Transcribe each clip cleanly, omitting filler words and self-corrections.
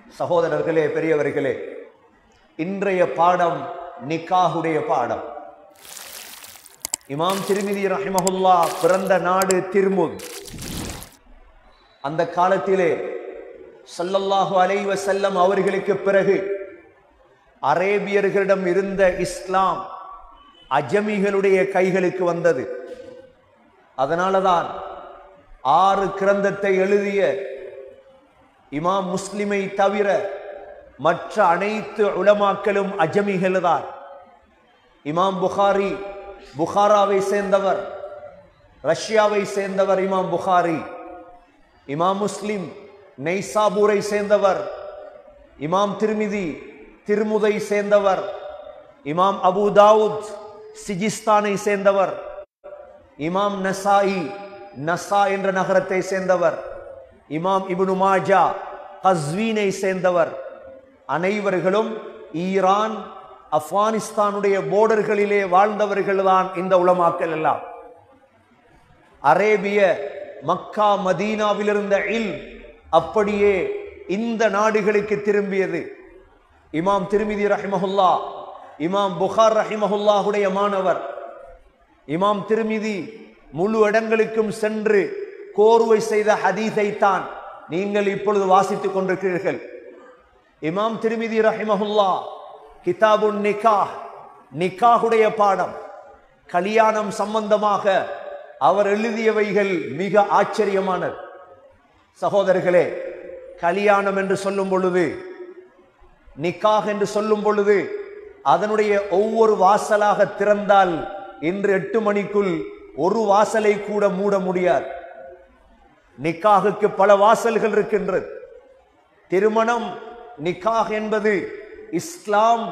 சகோதரர்களே, பெரியவர்களே, இன்றைய பாடம் நிக்காஹுடைய பாடம். இமாம் திர்மிதி ரஹிமஹுல்லா பிறந்த நாடு திர்முத். அந்த காலத்திலே ஸல்லல்லாஹு அலைஹி வஸல்லம் அவர்களுக்கு பிறகு அரேபியர்களிடம் இருந்த இஸ்லாம் அஜமிகளுடைய கைகளுக்கு வந்தது. அதனாலதான் 6 கிரந்தத்தை எழுதிய இமாம் முஸ்லிமை தவிர மற்ற அனைத்து உலமாக்களும் அஜமிகள் தான். இமாம் புகாரி புகாராவை சேர்ந்தவர், ரஷ்யாவை சேர்ந்தவர் இமாம் புகாரி. இமாம் முஸ்லிம் நைசாபூரை சேர்ந்தவர். இமாம் திர்மிதி திர்முதை சேர்ந்தவர். இமாம் அபு தாவூத் சிஜிஸ்தானை சேர்ந்தவர். இமாம் நசாயி நசா என்ற நகரத்தை சேர்ந்தவர். இமாம் இப்னு மாஜா கஸ்வீனை சேர்ந்தவர். அனைவர்களும் ஈரான் ஆப்கானிஸ்தானுடைய போர்டர்களிலே வாழ்ந்தவர்கள் தான் இந்த உலமாக்கள் எல்லாம். அரேபிய மக்கா மதீனாவில் இருந்த இல்ம் அப்படியே இந்த நாடுகளுக்கு திரும்பியது. இமாம் திர்மிதி ரஹிமஹுல்லா இமாம் புகார் ரஹிமஹுல்லாஹுடைய மாணவர். இமாம் திர்மிதி முழு இடங்களுக்கும் சென்று கோர்வை செய்த ஹதீஸை தான் நீங்கள் இப்பொழுது வாசித்துக் கொண்டிருக்கிறீர்கள். இமாம் திர்மிதி ரஹிமஹுல்லா கிதாபுன் நிக்காஹ், நிக்காஹுடைய பாடம், கல்யாணம் சம்பந்தமாக அவர் எழுதியவைகள் மிக ஆச்சரியமானது. சகோதரர்களே, கல்யாணம் என்று சொல்லும் பொழுது, நிக்காஹ் என்று சொல்லும் பொழுது அதனுடைய ஒவ்வொரு வாசலாக திறந்தால் இன்று 8 மணிக்குள் ஒரு வாசலை கூட மூட முடியாது. நிக்காஹுக்கு பல வாசல்கள் இருக்கின்றது. திருமணம் நிக்காஹ் என்பது இஸ்லாம்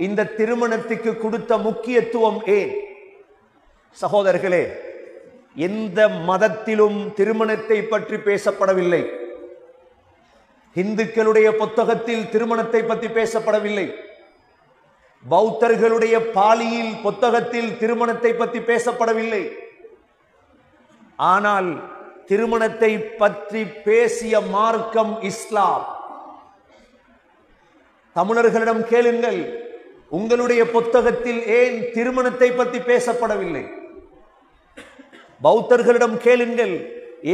இந்த திருமணத்துக்கு கொடுத்த முக்கியத்துவம் ஏன்? சகோதரர்களே, எந்த மதத்திலும் திருமணத்தை பற்றி பேசப்படவில்லை. இந்துக்களுடைய புத்தகத்தில் திருமணத்தை பற்றி பேசப்படவில்லை. பௌத்தர்களுடைய பாலியில் புத்தகத்தில் திருமணத்தை பற்றி பேசப்படவில்லை. ஆனால் திருமணத்தை பற்றி பேசிய மார்க்கம் இஸ்லாம். தமிழர்களிடம் கேளுங்கள், உங்களுடைய புத்தகத்தில் ஏன் திருமணத்தை பற்றி பேசப்படவில்லை? பௌத்தர்களிடம் கேளுங்கள்,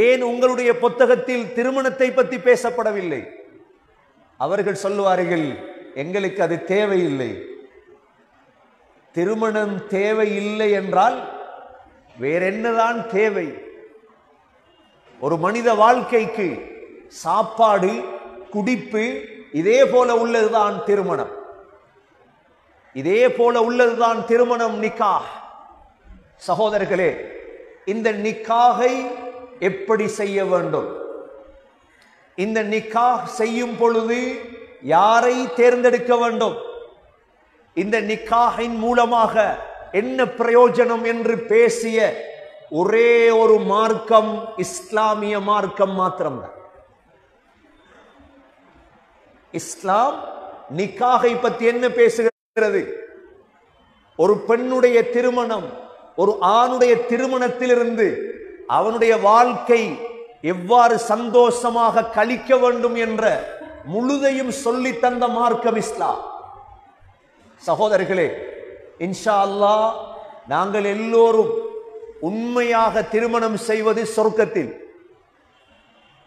ஏன் உங்களுடைய புத்தகத்தில் திருமணத்தை பற்றி பேசப்படவில்லை? அவர்கள் சொல்லுவார்கள், எங்களுக்கு அது தேவையில்லை. திருமணம் தேவையில்லை என்றால் வேற என்னதான் தேவை? ஒரு மனித வாழ்க்கைக்கு சாப்பாடு, குடிப்பு, இதே போல உள்ளதுதான் திருமணம். இதே போல உள்ளதுதான் திருமணம், நிக்காஹ். சகோதரர்களே, இந்த நிக்காஹை எப்படி செய்ய வேண்டும்? இந்த நிக்காஹ் செய்யும் பொழுது யாரை தேர்ந்தெடுக்க வேண்டும்? இந்த நிக்காஹின் மூலமாக என்ன பிரயோஜனம் என்று பேசிய ஒரே ஒரு மார்க்கம் இஸ்லாமிய மார்க்கம் மாத்திரம்தான். இஸ்லாம் நிக்காஹை பற்றி என்ன பேசுகிறது? ஒரு பெண்ணுடைய திருமணம், ஒரு ஆணுடைய திருமணத்திலிருந்து அவனுடைய வாழ்க்கை எவ்வாறு சந்தோஷமாக கழிக்க வேண்டும் என்ற முழுதையும் சொல்லி தந்த மார்க்கம் இஸ்லாம். சகோதரர்களே, இன்ஷா அல்லாஹ் நாங்கள் எல்லோரும் உண்மையாக திருமணம் செய்வது சொர்க்கத்தில்.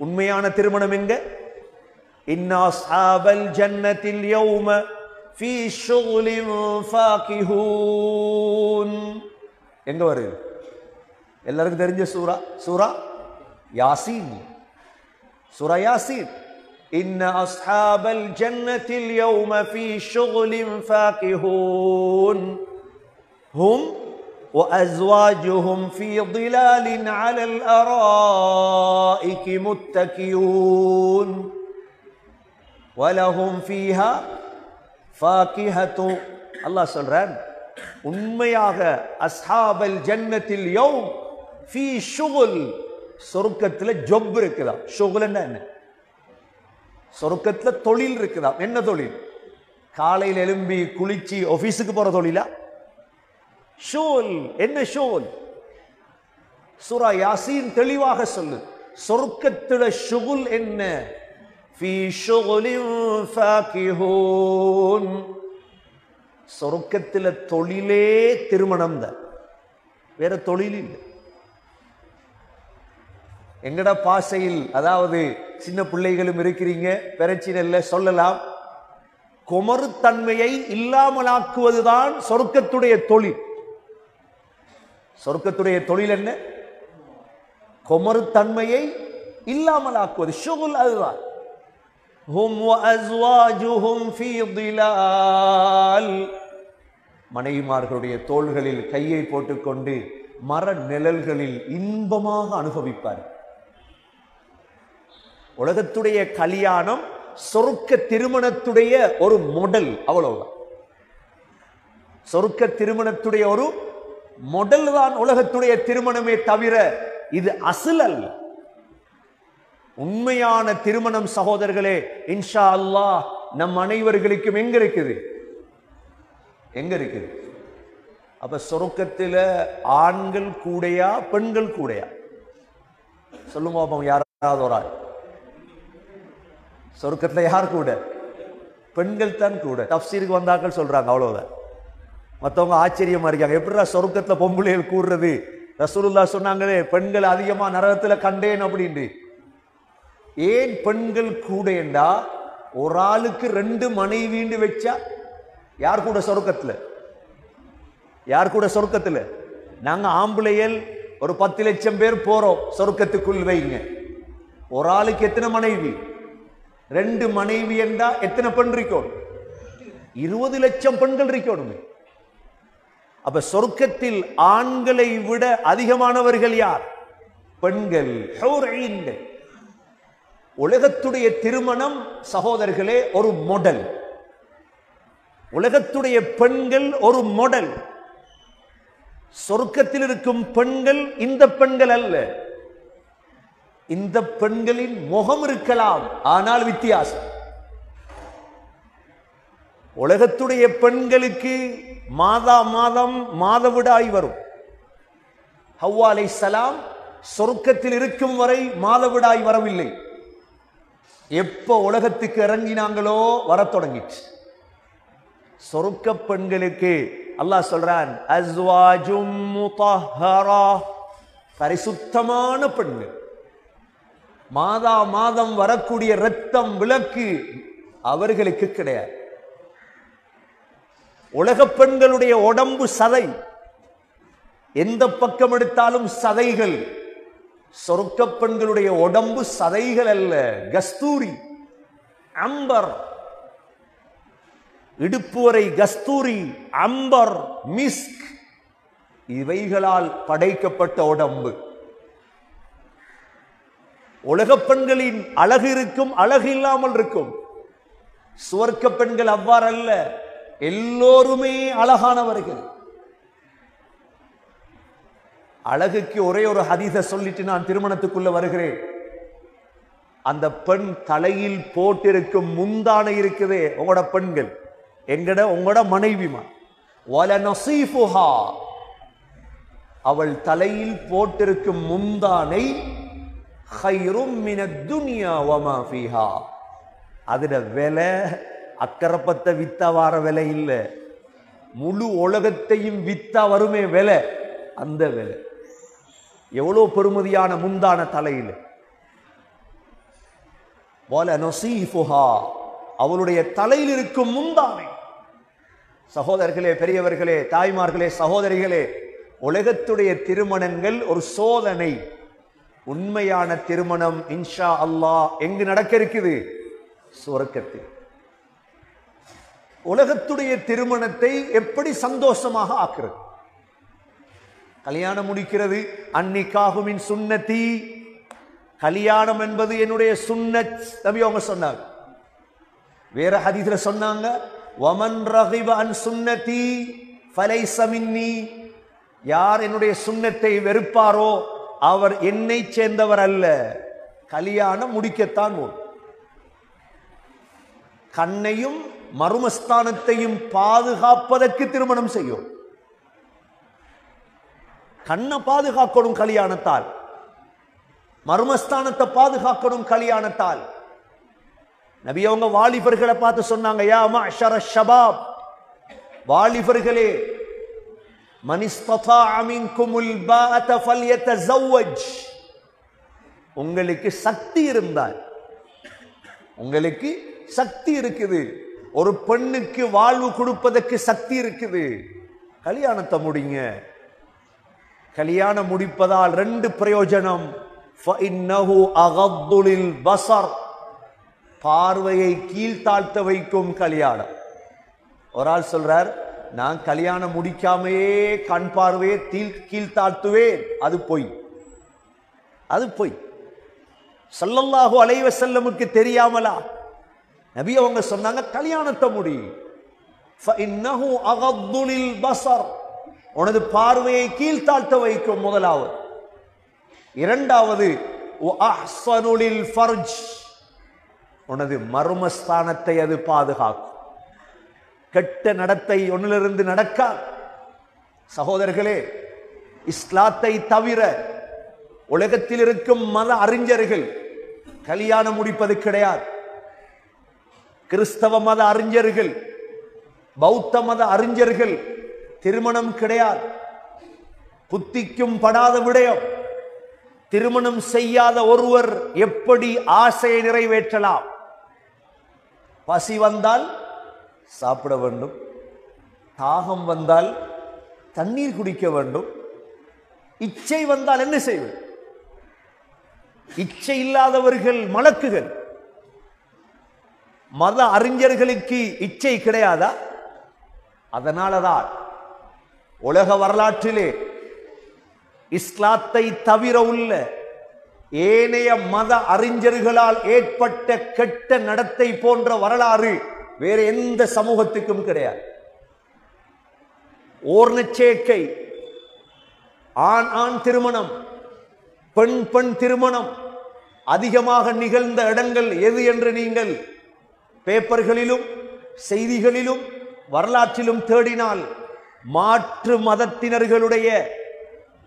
உண்மையான திருமணம் எங்க? இன்னா அஸ்ஹாபல் ஜன்னத்தில் யௌம ஃபீ ஷுக்லின் ஃபாகிஹூன். எங்க வருது? எல்லாருக்கும் தெரிஞ்ச சூரா யாசீன். சூரா யாசீன். إن أصحاب الجنة اليوم في شغل فاكهون هم وأزواجهم في ظلال على الأرائك متكئون ولهم فيها فاكهة. الله சொல்றான், உண்மையாக அஸ்ஹாபல் ஜன்னத்தில் யௌம் ஃபீ ஷுகுல், சொர்க்கத்தில் ஜொப் இருக்குதா? ஷுகுல்னா என்ன? சொர்க்கத்துல தொழில் இருக்குதா? என்ன தொழில்? காலையில் எழும்பி குளிச்சு ஆபீஸுக்கு போற தொழிலா? ஷூல். என்ன ஷூல்? சூரா யாசீன் தெளிவாக சொல்லு. சொர்க்கத்துல ஷுகுல் என்ன? ஃபீ ஷுகுலின் ஃபாகிஹூன். சொர்க்கத்தில் தொழிலே திருமணம் தான், வேற தொழில் இல்லை. எங்கட பாசையில், அதாவது சின்ன பிள்ளைகளும் இருக்கிறீங்க, பிரச்சனை இல்லை சொல்லலாம், குமருத்தன்மையை இல்லாமலாக்குவதுதான் சொர்க்கத்துடைய தொழில். சொர்க்கத்துடைய தொழில் என்ன? குமருத்தன்மையை இல்லாமலாக்குவது. ஷுகுல் அதுதான். ஹும் வ அஸ்வாஜுஹும் ஃபீ திலால். மனைவிமார்களுடைய தோள்களில் கையை போட்டுக்கொண்டு மர நிழல்களில் இன்பமாக அனுபவிப்பார். உலகத்துடைய கல்யாணம் சொர்க்க திருமணத்துடைய ஒரு மாடல், அவ்வளவுதான். சொர்க்க திருமணத்துடைய ஒரு மாடல் தான் உலகத்துடைய திருமணமே தவிர இது அசல் அல்ல. உண்மையான திருமணம் சகோதரர்களே இன்ஷா அல்லாஹ் நம் அனைவர்களுக்கும் எங்க இருக்குது? எங்க இருக்குது? அப்ப சொர்க்கத்தில் ஆண்கள் கூடையா பெண்கள் கூடையா? சொல்லுங்க பாப்போம், யாராவது ஒரு ஆள். சொர்க்கத்தில் யார் கூட? பெண்கள் தான் கூட. தஃப்சீருக்கு வந்தாக்கள் சொல்றாங்க, அவ்வளவுதான். மற்றவங்க ஆச்சரியமா இருக்காங்க, எப்படிடா சொர்க்கத்தில் பொம்பளைகள் கூடுறது? ரசூலுல்லாஹ் சொன்னாங்களே பெண்கள் அதிகமா நரகத்துல கண்டேன் அப்படின்னு. ஏன் பெண்கள் கூடேண்டா, ஒரு ஆளுக்கு 2 மனைவின்னு வச்சா யார் கூட சொர்க்கத்துல? யார் கூட சொர்க்கத்துல? நாங்க ஆம்பளைகள் ஒரு 10 லட்சம் பேர் போறோம் சொர்க்கத்துக்குள் வைங்க. ஒரு ஆளுக்கு எத்தனை மனைவி? 2 மனைவி என்றா எத்தனை பெண் இருக்கணும்? 20 லட்சம் பெண்கள் இருக்கணும். அப்ப சொர்க்கத்தில் ஆண்களை விட அதிகமானவர்கள் யார்? பெண்கள். உலகத்துடைய திருமணம் சகோதரர்களே ஒரு மாடல். உலகத்துடைய பெண்கள் ஒரு மாடல். சொர்க்கத்தில் இருக்கும் பெண்கள் இந்த பெண்கள் அல்ல. இந்த பெண்களின் முகம் இருக்கலாம், ஆனால் வித்தியாசம். உலகத்துடைய பெண்களுக்கு மாதம் மாதவிடாய் வரும். ஹவ்வா அலைஹிஸ்ஸலாம் சொர்க்கத்தில் இருக்கும் வரை மாதவிடாய் வரவில்லை. எப்ப உலகத்துக்கு இறங்கினாங்களோ வர தொடங்கிச்சு. சொர்க்க பெண்களுக்கு அல்லாஹ் சொல்றான், அஸ்வாஜும் முத்தஹ்ஹரா, பரிசுத்தமான பெண்கள். மாதம் வரக்கூடிய இரத்தம் விளக்கு அவர்களுக்கு கிடையாது. உலக பெண்களுடைய உடம்பு சதை, எந்த பக்கம் எடுத்தாலும் சதைகள். சொர்க்க பெண்களுடைய உடம்பு சதைகள் அல்ல, கஸ்தூரி, அம்பர். இடுப்பு வரை கஸ்தூரி, அம்பர், மிஸ்க், இவைகளால் படைக்கப்பட்ட உடம்பு. உலக பெண்களின் அழகு இருக்கும், அழகு இல்லாமல் இருக்கும். சுவர்க்க பெண்கள் அவ்வாறல்ல, எல்லோருமே அழகானவர்கள். அழகுக்கு ஒரே ஒரு ஹதீஸை சொல்லிட்டு நான் திருமணத்துக்குள்ள வருகிறேன். அந்த பெண் தலையில் போட்டிருக்கும் முந்தானை இருக்குதே, உங்களோட பெண்கள், உங்களோட மனைவிமா, வல நசீஃபுஹா, அவள் தலையில் போட்டிருக்கும் முந்தானை ஹைரும் மினத் துன்யா வமா ஃபீஹா, அதுல விலை அக்கரப்பத்தை வித்தா வார விலை இல்ல, முழு உலகத்தையும் வித்தா வருமே விலை, அந்த விலை. எவ்வளவு பெருமதியான முந்தான தலையில். வல நசீஃபுஹா, அவளுடைய தலையில் இருக்கும் முந்தானை. சகோதரர்களே, பெரியவர்களே, தாய்மார்களே, சகோதரிகளே, உலகத்துடைய திருமணங்கள் ஒரு சோதனை. உண்மையான திருமணம் இன்ஷா அல்லாஹ் எங்கு நடக்க இருக்குது? சொர்க்கத்தில். உலகத்துடைய திருமணத்தை எப்படி சந்தோஷமாக ஆக்குறது? கல்யாணம் முடிக்கிறது, அன்னிகாஹுமின் சுன்னதி, கல்யாணம் என்பது என்னுடைய சுன்னத் நபி அவங்க சொன்னாங்க. வேற ஹதீஸ்ல சொன்னாங்க, வமன் ரகிப அன் சுன்னதி ஃபலைஸ மின்னி, யார் என்னுடைய சுன்னத்தை வெறுப்பாரோ அவர் என்னை சேர்ந்தவர் அல்ல. கல்யாணம் முடிக்கத்தான் போதும். கண்ணையும் மர்மஸ்தானத்தையும் பாதுகாப்பதற்கு திருமணம் செய்யும். கண்ணை பாதுகாக்கணும் கல்யாணத்தால், மர்மஸ்தானத்தை பாதுகாக்கணும் கல்யாணத்தால். நபி அவங்க வாலிபர்களை பார்த்து சொன்னாங்க, யா மஅஷர ஷபாப், வாலிபர்களே, மன் இஸ்ததாஅ மின்குமுல் பாஅத ஃபல்யதஸவ்வஜ், உங்களுக்கு சக்தி இருந்தால், உங்களுக்கு சக்தி இருக்குது, ஒரு பெண்ணுக்கு வாழ்வு கொடுப்பதற்கு சக்தி இருக்குது, கல்யாணத்தை முடிங்க. கல்யாணம் முடிப்பதால் 2 பிரயோஜனம். ஃபஇன்னஹு அகத்து லில் பஸர், பார்வையை கீழ்த்தாழ்த்த வைக்கும் கல்யாணம். ஒரு ஆள் சொல்றார், நான் கல்யாணம் முடிக்காமையே கண் பார்வையை கீழ்த்தாழ்த்துவேன். அது பொய், அது பொய். ஸல்லல்லாஹு அலைஹி வஸல்லமுக்கு தெரியாமலா நபி அவங்க சொன்னாங்க, கல்யாணத்தை முடி. ஃபஇன்னஹு அகத்து லில் பஸர், உனது பார்வையை கீழ்த்தாழ்த்த வைக்கும். முதலாவது. இரண்டாவது, வஅஹ்ஸனு லில் ஃபர்ஜ், உனது மர்மஸ்தானத்தை அது பாதுகாக்கும். கெட்ட நடத்தை ஒன்னிலிருந்து நடக்காது. சகோதரர்களே, இஸ்லாத்தை தவிர உலகத்தில் இருக்கும் மத அறிஞர்கள் கல்யாணம் முடிப்பது கிடையாது. கிறிஸ்தவ மத அறிஞர்கள், பௌத்த மத அறிஞர்கள் திருமணம் கிடையாது. புத்திக்கும் படாத விடயம். திருமணம் செய்யாத ஒருவர் எப்படி ஆசையை நிறைவேற்றலாம்? பசி வந்தால் சாப்பிட வேண்டும், தாகம் வந்தால் தண்ணீர் குடிக்க வேண்டும், இச்சை வந்தால் என்ன செய்வது? இச்சை இல்லாதவர்கள் மலக்குகள். மத அறிஞர்களுக்கு இச்சை கிடையாதா? அதனாலதான் உலக வரலாற்றிலே இஸ்லாத்தை தவிர உள்ள ஏனைய மத அறிஞர்களால் ஏற்பட்ட கெட்ட நடத்தை போன்ற வரலாறு வேற எந்த சமூகத்துக்கும் கிடையாது. ஓர்ணச்சேர்க்கை, ஆண் ஆண் திருமணம், பெண் பெண் திருமணம் அதிகமாக நிகழ்ந்த இடங்கள் எது என்று நீங்கள் பேப்பர்களிலும் செய்திகளிலும் வரலாற்றிலும் தேடினால் மாற்று மதத்தினர்களுடைய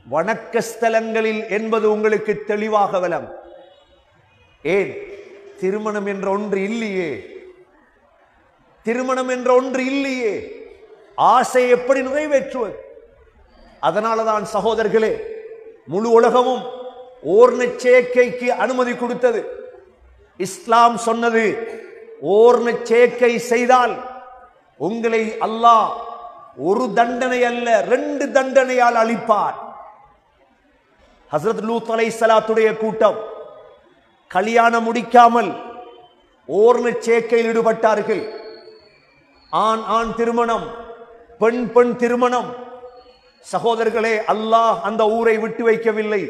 வணக்க ஸ்தலங்களில் என்பது உங்களுக்கு தெளிவாக விளங்கும். ஏன்? திருமணம் என்ற ஒன்று இல்லையே. திருமணம் என்ற ஒன்று இல்லையே. ஆசை எப்படி நிறைவேற்றுவது? அதனாலதான் சகோதரர்களே, முழு உலகமும் ஓர்ணச்சேர்க்கைக்கு அனுமதி கொடுத்தது. இஸ்லாம் சொன்னது, ஓர்ணச்சேர்க்கை செய்தால் உங்களை அல்லாஹ் ஒரு தண்டனை அல்ல 2 தண்டனையால் அழிப்பார். ஹஸ்ரத் லூத் அலைஹிஸ்ஸலாத்துடைய கூட்டம் கல்யாணம் முடிக்காமல் ஓர்ணச்சேர்க்கையில் ஈடுபட்டார்கள். ஆண் ஆண் திருமணம், பெண் பெண் திருமணம். சகோதரர்களே, அல்லாஹ் அந்த ஊரை விட்டு வைக்கவில்லை.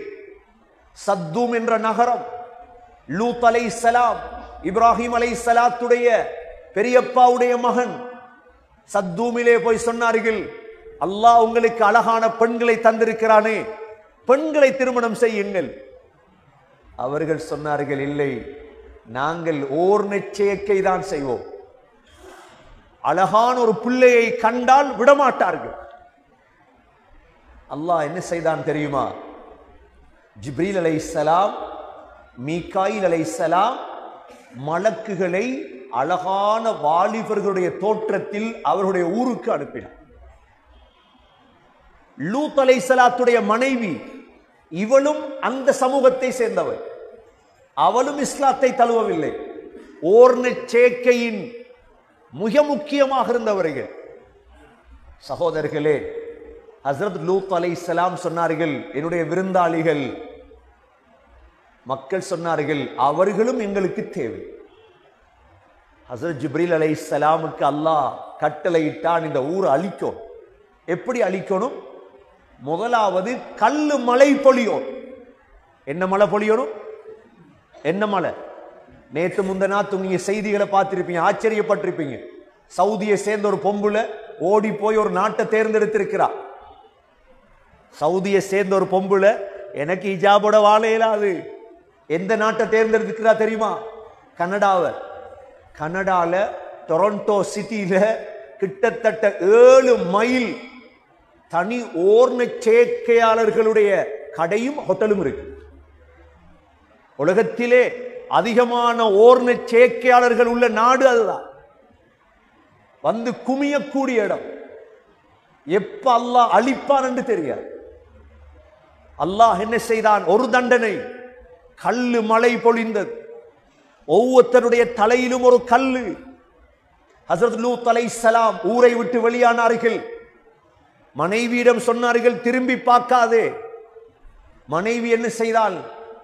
சத்தூம் என்ற நகரம், லூத் அலைஹிஸ்ஸலாம் இப்ராஹிம் அலைஹிஸ்ஸலாத்துடைய பெரியப்பாவுடைய மகன். சத்தூமிலே போய் சொன்னார்கள், அல்லாஹ் உங்களுக்கு அழகான பெண்களை தந்திருக்கிறானே, பெண்களை திருமணம் செய்யுங்கள். அவர்கள் சொன்னார்கள், இல்லை, நாங்கள் ஓர்ணச்சேர்க்கை தான் செய்வோம். அழகான ஒரு பிள்ளையை கண்டால் விடமாட்டார்கள். அல்லாஹ் என்ன செய்தான் தெரியுமா? ஜிப்ரீல் அலைஹிஸ்ஸலாம், மீகாயில் அலைஹிஸ்ஸலாம் மலக்குகளை அழகான வாலிபர்களுடைய தோற்றத்தில் அவருடைய ஊருக்கு அனுப்பினார். லூத் அலைஹிஸ்ஸலாத்துடைய மனைவி, இவளும் அந்த சமூகத்தை சேர்ந்தவர். அவளும் இஸ்லாத்தை தழுவவில்லை. ஓர்ணச்சேர்க்கையின் மிக முக்கியமாக இருந்தவர்கள். சகோதரர்களே, ஹஸ்ரத் லூத் அலைஹிஸ்ஸலாம் சொன்னார்கள், என்னுடைய விருந்தாளிகள். மக்கள் சொன்னார்கள், அவர்களும் எங்களுக்கு தேவை. ஹஸ்ரத் ஜிப்ரீல் அலைஹிஸ்ஸலாமுக்கு அல்லாஹ் கட்டளையிட்டான், இந்த ஊரை அழிக்கும். எப்படி அழிக்கணும்? முதலாவது கல்லு மழை பொழியும். என்ன மழை பொழியணும்? என்ன மழை? நேற்று முந்தநாத்து நீங்க செய்திகளை பார்த்திருப்பீங்க, ஆச்சரியப்பட்டிருப்பீங்க. சவுதியை சேர்ந்த ஒரு பொம்புல ஓடி போய் ஒரு நாட்டை தேர்ந்தெடுத்திருக்கிறா. சவுதியை சேர்ந்த ஒரு பொம்புல, எனக்கு இஜாபோட வாழ இயலாது. எந்த நாட்டை தேர்ந்தெடுக்கிறா தெரியுமா? கனடாவை. கனடால டொரண்டோ சிட்டியில கிட்டத்தட்ட 7 மைல் தனி ஓர்ணச்சேர்க்கையாளர்களுடைய கடையும் ஹோட்டலும் இருக்கு. உலகத்திலே அதிகமான ஓர்ண சேர்க்கையாளர்கள் உள்ள நாடு அதுதான். வந்து குமியக்கூடிய இடம். எப்ப அல்லாஹ் அழிப்பான் என்று தெரியாது. அல்லாஹ் என்ன செய்தான்? ஒரு தண்டனை, கல்லு மழை பொழிந்தது. ஒவ்வொருத்தருடைய தலையிலும் ஒரு கல்லு. ஹஸரத் லூத் அலைஹிஸ்ஸலாம் ஊரை விட்டு வெளியானார்கள். மனைவியிடம் சொன்னார்கள், திரும்பி பார்க்காதே. மனைவி என்ன செய்தால்?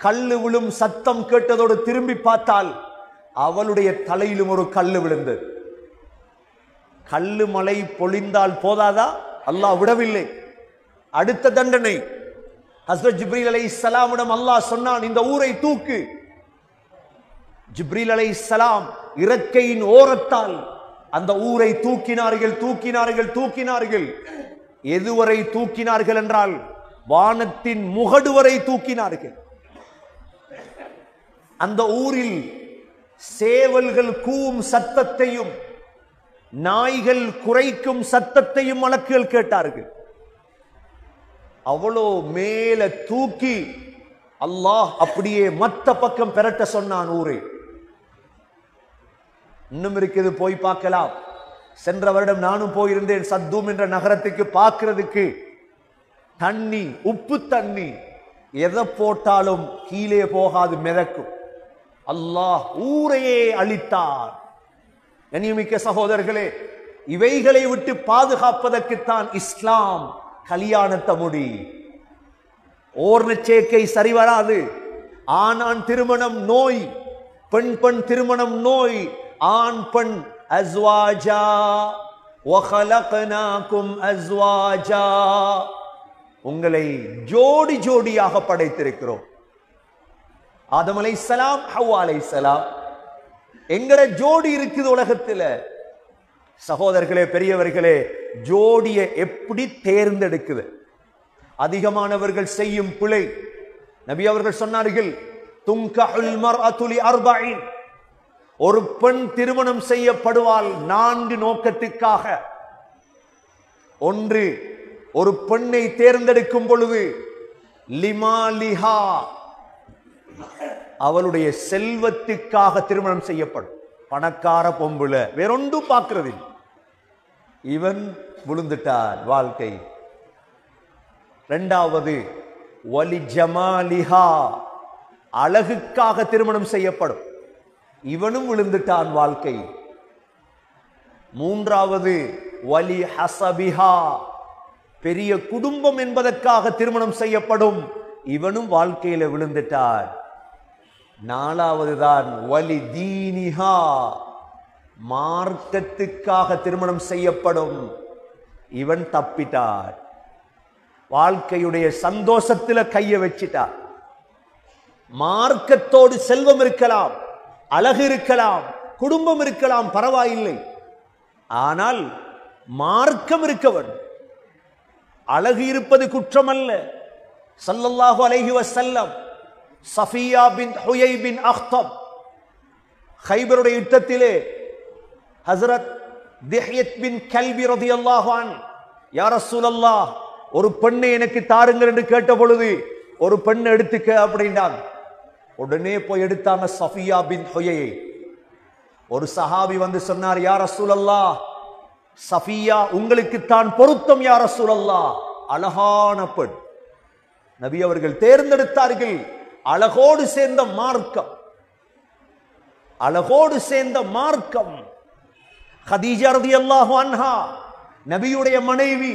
கல்லு விழும் சத்தம் கேட்டதோடு திரும்பி பார்த்தால் அவளுடைய தலையிலும் ஒரு கல்லு விழுந்தது. கல்லு மழை பொழிந்தால் போதாதா? அல்லாஹ் விடவில்லை. அடுத்த தண்டனை, ஹஸ்ரத் ஜிப்ரீல் அலைஹிஸ்ஸலாமிடம் அல்லாஹ் சொன்னான், இந்த ஊரை தூக்கு. ஜிப்ரீல் அலைஹிஸ்ஸலாம் இறக்கையின் ஓரத்தால் அந்த ஊரை தூக்கினார்கள், தூக்கினார்கள், தூக்கினார்கள். எதுவரை தூக்கினார்கள் என்றால் வானத்தின் முகடு வரை தூக்கினார்கள். அந்த ஊரில் சேவல்கள் கூவும் சத்தத்தையும் நாய்கள் குரைக்கும் சத்தத்தையும் மலக்குகள் கேட்டார்கள். அவ்வளோ மேல தூக்கி அல்லாஹ் அப்படியே மத்த பக்கம் பெரட்ட சொன்னான் ஊரை. இன்னும் இருக்குது, போய் பார்க்கலாம். சென்ற வருடம் நானும் போயிருந்தேன் சத்தூம் என்ற நகரத்துக்கு பார்க்கிறதுக்கு. தண்ணி, உப்பு தண்ணி, எதை போட்டாலும் கீழே போகாது, மிதக்கும். அல்லாஹ் ஊரையே அழித்தார். கண்ணியமிக்க சகோதரர்களே, இவைகளை விட்டு பாதுகாப்பதற்குத்தான் இஸ்லாம் கல்யாணத்தை முடி. ஓர்ண சேர்க்கை சரி வராது. ஆண் திருமணம் நோய், பெண் பெண் திருமணம் நோய். ஆண் பெண் அஸ்வாஜா வஹலக்னாகும் அஸ்வாஜா, உங்களை ஜோடி ஜோடியாக படைத்திருக்கிறோம். ஆதம் அலைஹிஸ்ஸலாம், ஹவ்வா அலைஹிஸ்ஸலாம், எங்கட ஜோடி இருக்குது உலகத்துல. சகோதரர்களே, பெரியவர்களே, ஜோடியை எப்படி தேர்ந்தெடுக்குது? அதிகமானவர்கள் செய்யும் பிழை. நபி அவர்கள் சொன்னார்கள், துன்கஹுல் மர்அத்து லி அர்பஇன், ஒரு பெண் திருமணம் செய்யப்படுவாள் 4 நோக்கத்துக்காக. ஒன்று, ஒரு பெண்ணை தேர்ந்தெடுக்கும் பொழுது லிமாலிஹா, அவளுடைய செல்வத்துக்காக திருமணம் செய்யப்படும். பணக்கார பொம்புல வேறொன்றும் பார்க்கிறது. இவன் விழுந்துட்டார் வாழ்க்கை. இரண்டாவது, வலி ஜமாலிஹா, அழகுக்காக திருமணம் செய்யப்படும். இவனும் விழுந்துட்டான் வாழ்க்கை. மூன்றாவது, வலி ஹசபிஹா, பெரிய குடும்பம் என்பதற்காக திருமணம் செய்யப்படும். இவனும் வாழ்க்கையில விழுந்துட்டான். நாலாவது தான் வலி தீனிஹா, மார்க்கத்துக்காக திருமணம் செய்யப்படும். இவன் தப்பிட்டார். வாழ்க்கையுடைய சந்தோஷத்துல கைய வச்சிட்டார். மார்க்கத்தோடு செல்வம் இருக்கலாம், அழகு இருக்கலாம், குடும்பம் இருக்கலாம், பரவாயில்லை. ஆனால் மார்க்கம் இருக்கவன். அழகு இருப்பது குற்றம் அல்ல. ஸல்லல்லாஹு அலைஹி வஸல்லம் சஃபியா பின் ஹுயை பின் அக்தப், கைபருடைய யுத்தத்திலே ஹஸ்ரத் திஹ்யத் பின் கல்பி ரலியல்லாஹு அன்ஹு, யா ரசூலல்லாஹ், ஒரு பெண்ணை எனக்கு தாருங்கள் என்று கேட்ட பொழுது, ஒரு பெண்ணை எடுத்துக்க அப்படின்றாங்க. உடனே போய் எடுத்தாங்க சஃபியா பின் ஹுயை. ஒரு சஹாபி வந்து சொன்னார், யா ரசூலல்லாஹ், சஃபியா உங்களுக்கு தான் பொருத்தம் யா ரசூலல்லாஹ், அழகான பெண். நபி அவர்கள் தேர்ந்தெடுத்தார்கள். அழகோடு சேர்ந்த மார்க்கம், அழகோடு சேர்ந்த மார்க்கம். ஹதீஜா ரலியல்லாஹு அன்ஹா, நபியுடைய மனைவி.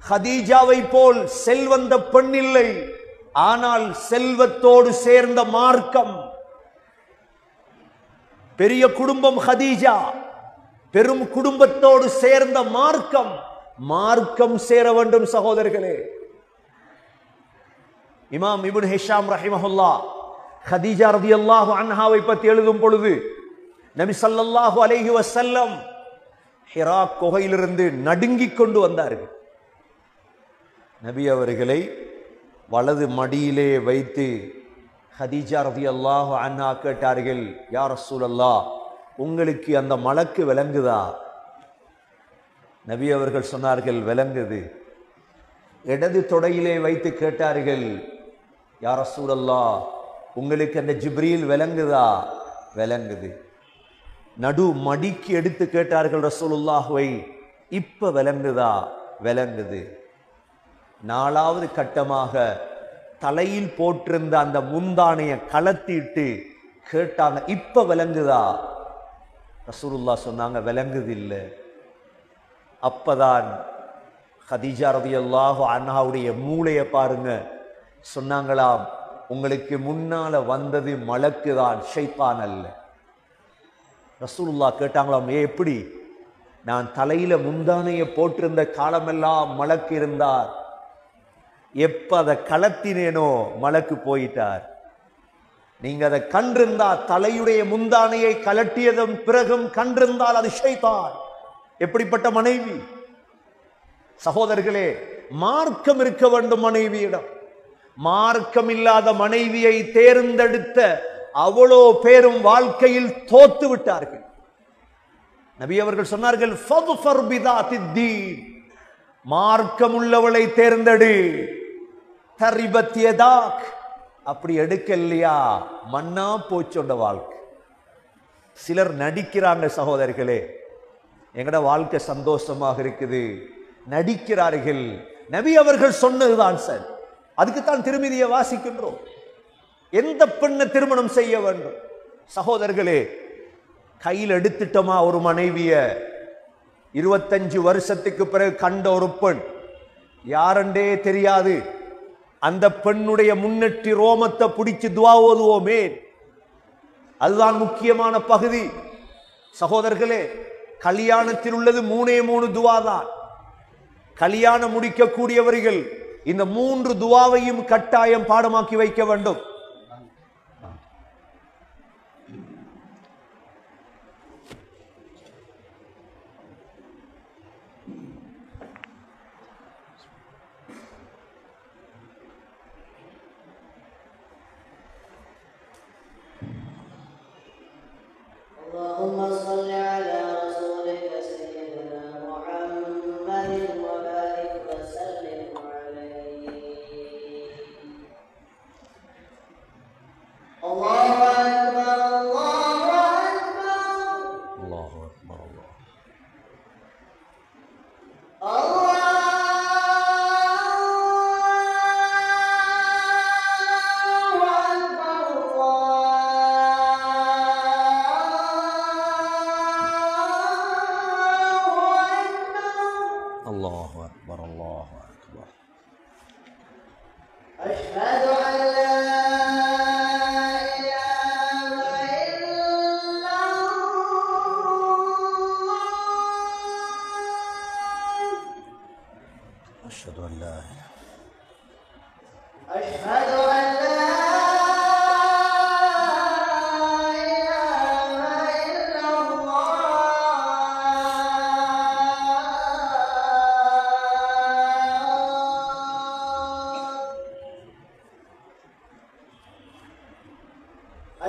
ஹதீஜாவை போல் செல்வந்த பெண் இல்லை, ஆனால் செல்வத்தோடு சேர்ந்த மார்க்கம். பெரிய குடும்பம் ஹதீஜா, பெரும் குடும்பத்தோடு சேர்ந்த மார்க்கம். மார்க்கம் சேர வேண்டும் சகோதரர்களே. இமாம் இப்னு ஹிஷாம் ரஹிமஹுல்லாஹ் ஹதீஜா ரலியல்லாஹு அன்ஹாவை பற்றி எழுதும் பொழுது, நபி ஸல்லல்லாஹு அலைஹி வஸல்லம் ஹிரா குகையிலிருந்து நடுங்கிக் கொண்டு வந்தார்கள். நபி அவர்களை வலது மடியிலே வைத்து ஹதீஜா ரலியல்லாஹு அன்ஹா கேட்டார்கள், யா ரசூலல்லாஹ், உங்களுக்கு அந்த மலக்கு விளங்குதா? நபி அவர்கள் சொன்னார்கள், விளங்குது. இடது தொடையிலே வைத்து கேட்டார்கள், யா ரசூலல்லாஹ், உங்களுக்கு அந்த ஜிப்ரீல் விளங்குதா? விளங்குது. நடு மடிக்கு எடுத்து கேட்டார்கள் ரசூலுல்லாஹ்வை, இப்ப விளங்குதா? விளங்குது. 4வது கட்டமாக தலையில் போட்டிருந்த அந்த முந்தானைய கலத்திட்டு கேட்டாங்க, இப்ப விளங்குதா? ரசூலுல்லாஹ் சொன்னாங்க, விளங்குது இல்ல. அப்பதான் ஹதீஜா ரலியல்லாஹு அன்ஹாவுடைய மூளைய பாருங்க, சொன்னாங்களாம், உங்களுக்கு முன்னால வந்தது மலக்கு தான், ஷைத்தான் அல்ல. ரசூலுல்லாஹ் கேட்டாங்களாம், எப்படி? நான் தலையில முந்தானைய போட்டிருந்த காலமெல்லாம் மலக்கு இருந்தார், எப்ப அதை கலத்தினேனோ மலக்கு போயிட்டார். நீங்க அதை கண்டிருந்தா, தலையுடைய முந்தானையை கலட்டியதும் பிறகும் கண்டிருந்தால் அது ஷைத்தான். எப்படிப்பட்ட மனைவி! சகோதரர்களே, மார்க்கம் இருக்க வேண்டும் மனைவியிடம். மார்க்கம் இல்லாத மனைவியை தேர்ந்தெடுத்த அவ்வளோ பேரும் வாழ்க்கையில் தோத்து விட்டார்கள். நபி அவர்கள் சொன்னார்கள், ஃபத்ஃபர் பிதாத்தித் தீன், மார்க்கம் உள்ளவளை தேர்ந்தெடு. தரிபத் யதாக், அப்படி எடுக்கலையா மண்ணா போச்சோண்ட வாழ்க்கை. சிலர் நடிக்கிறாங்க சகோதரர்களே, எங்கட வாழ்க்கை சந்தோஷமாக இருக்குது, நடிக்கிறார்கள். நபி அவர்கள் சொன்னதுதான் சார், அதுக்குத்தான் திருமதியை வாசிக்கின்றோம். எந்த பெண்ணை திருமணம் செய்ய வேண்டும்? சகோதரர்களே, கையில் எடுத்துட்டோமா ஒரு மனைவிய, 25 வருஷத்துக்கு பிறகு கண்ட ஒரு பெண், யாரண்டே தெரியாது, அந்த பெண்ணுடைய முன்னெற்றி ரோமத்தை பிடிச்சு துவா ஓதுவோமே, அதுதான் முக்கியமான பகுதி. சகோதரர்களே, கல்யாணத்தில் உள்ளது 3 துவா தான். கல்யாணம் முடிக்கக்கூடியவர்கள் இந்த 3 துவாவையும் கட்டாயம் பாடமாக்கி வைக்க வேண்டும். اللهم صل على رسولك سيدنا محمد وبارك وسلم عليه. الله أكبر الله أكبر الله أكبر الله. الله أكبر الله أكبر. أشهد أن لا إله إلا الله. أشهد أن لا إله. أشهد أن لا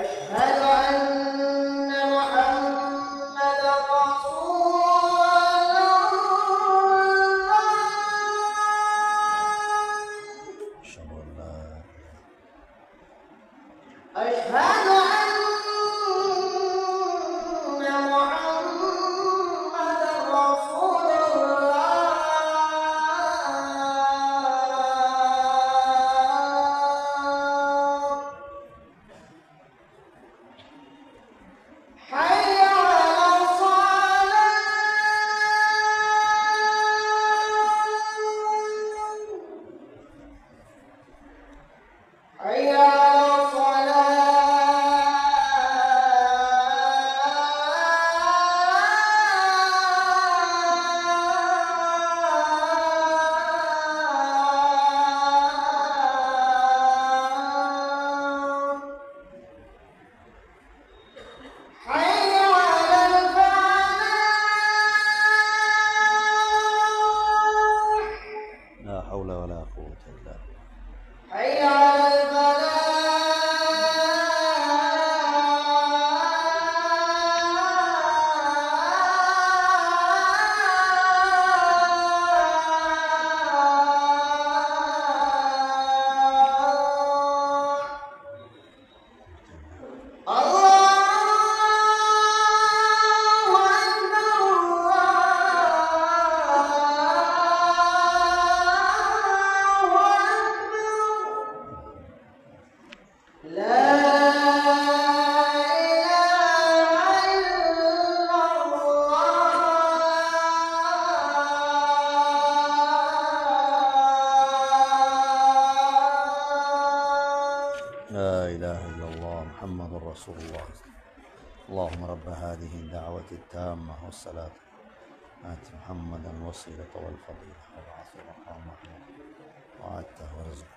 أشهد أن محمدا رسول الله. أشهد أن لا رسول الله. اللهم رب هذه الدعوة التامة والصلاة آت محمدا الوسيلة والفضيلة وابعثه مقام محمود وعدته ورزقه.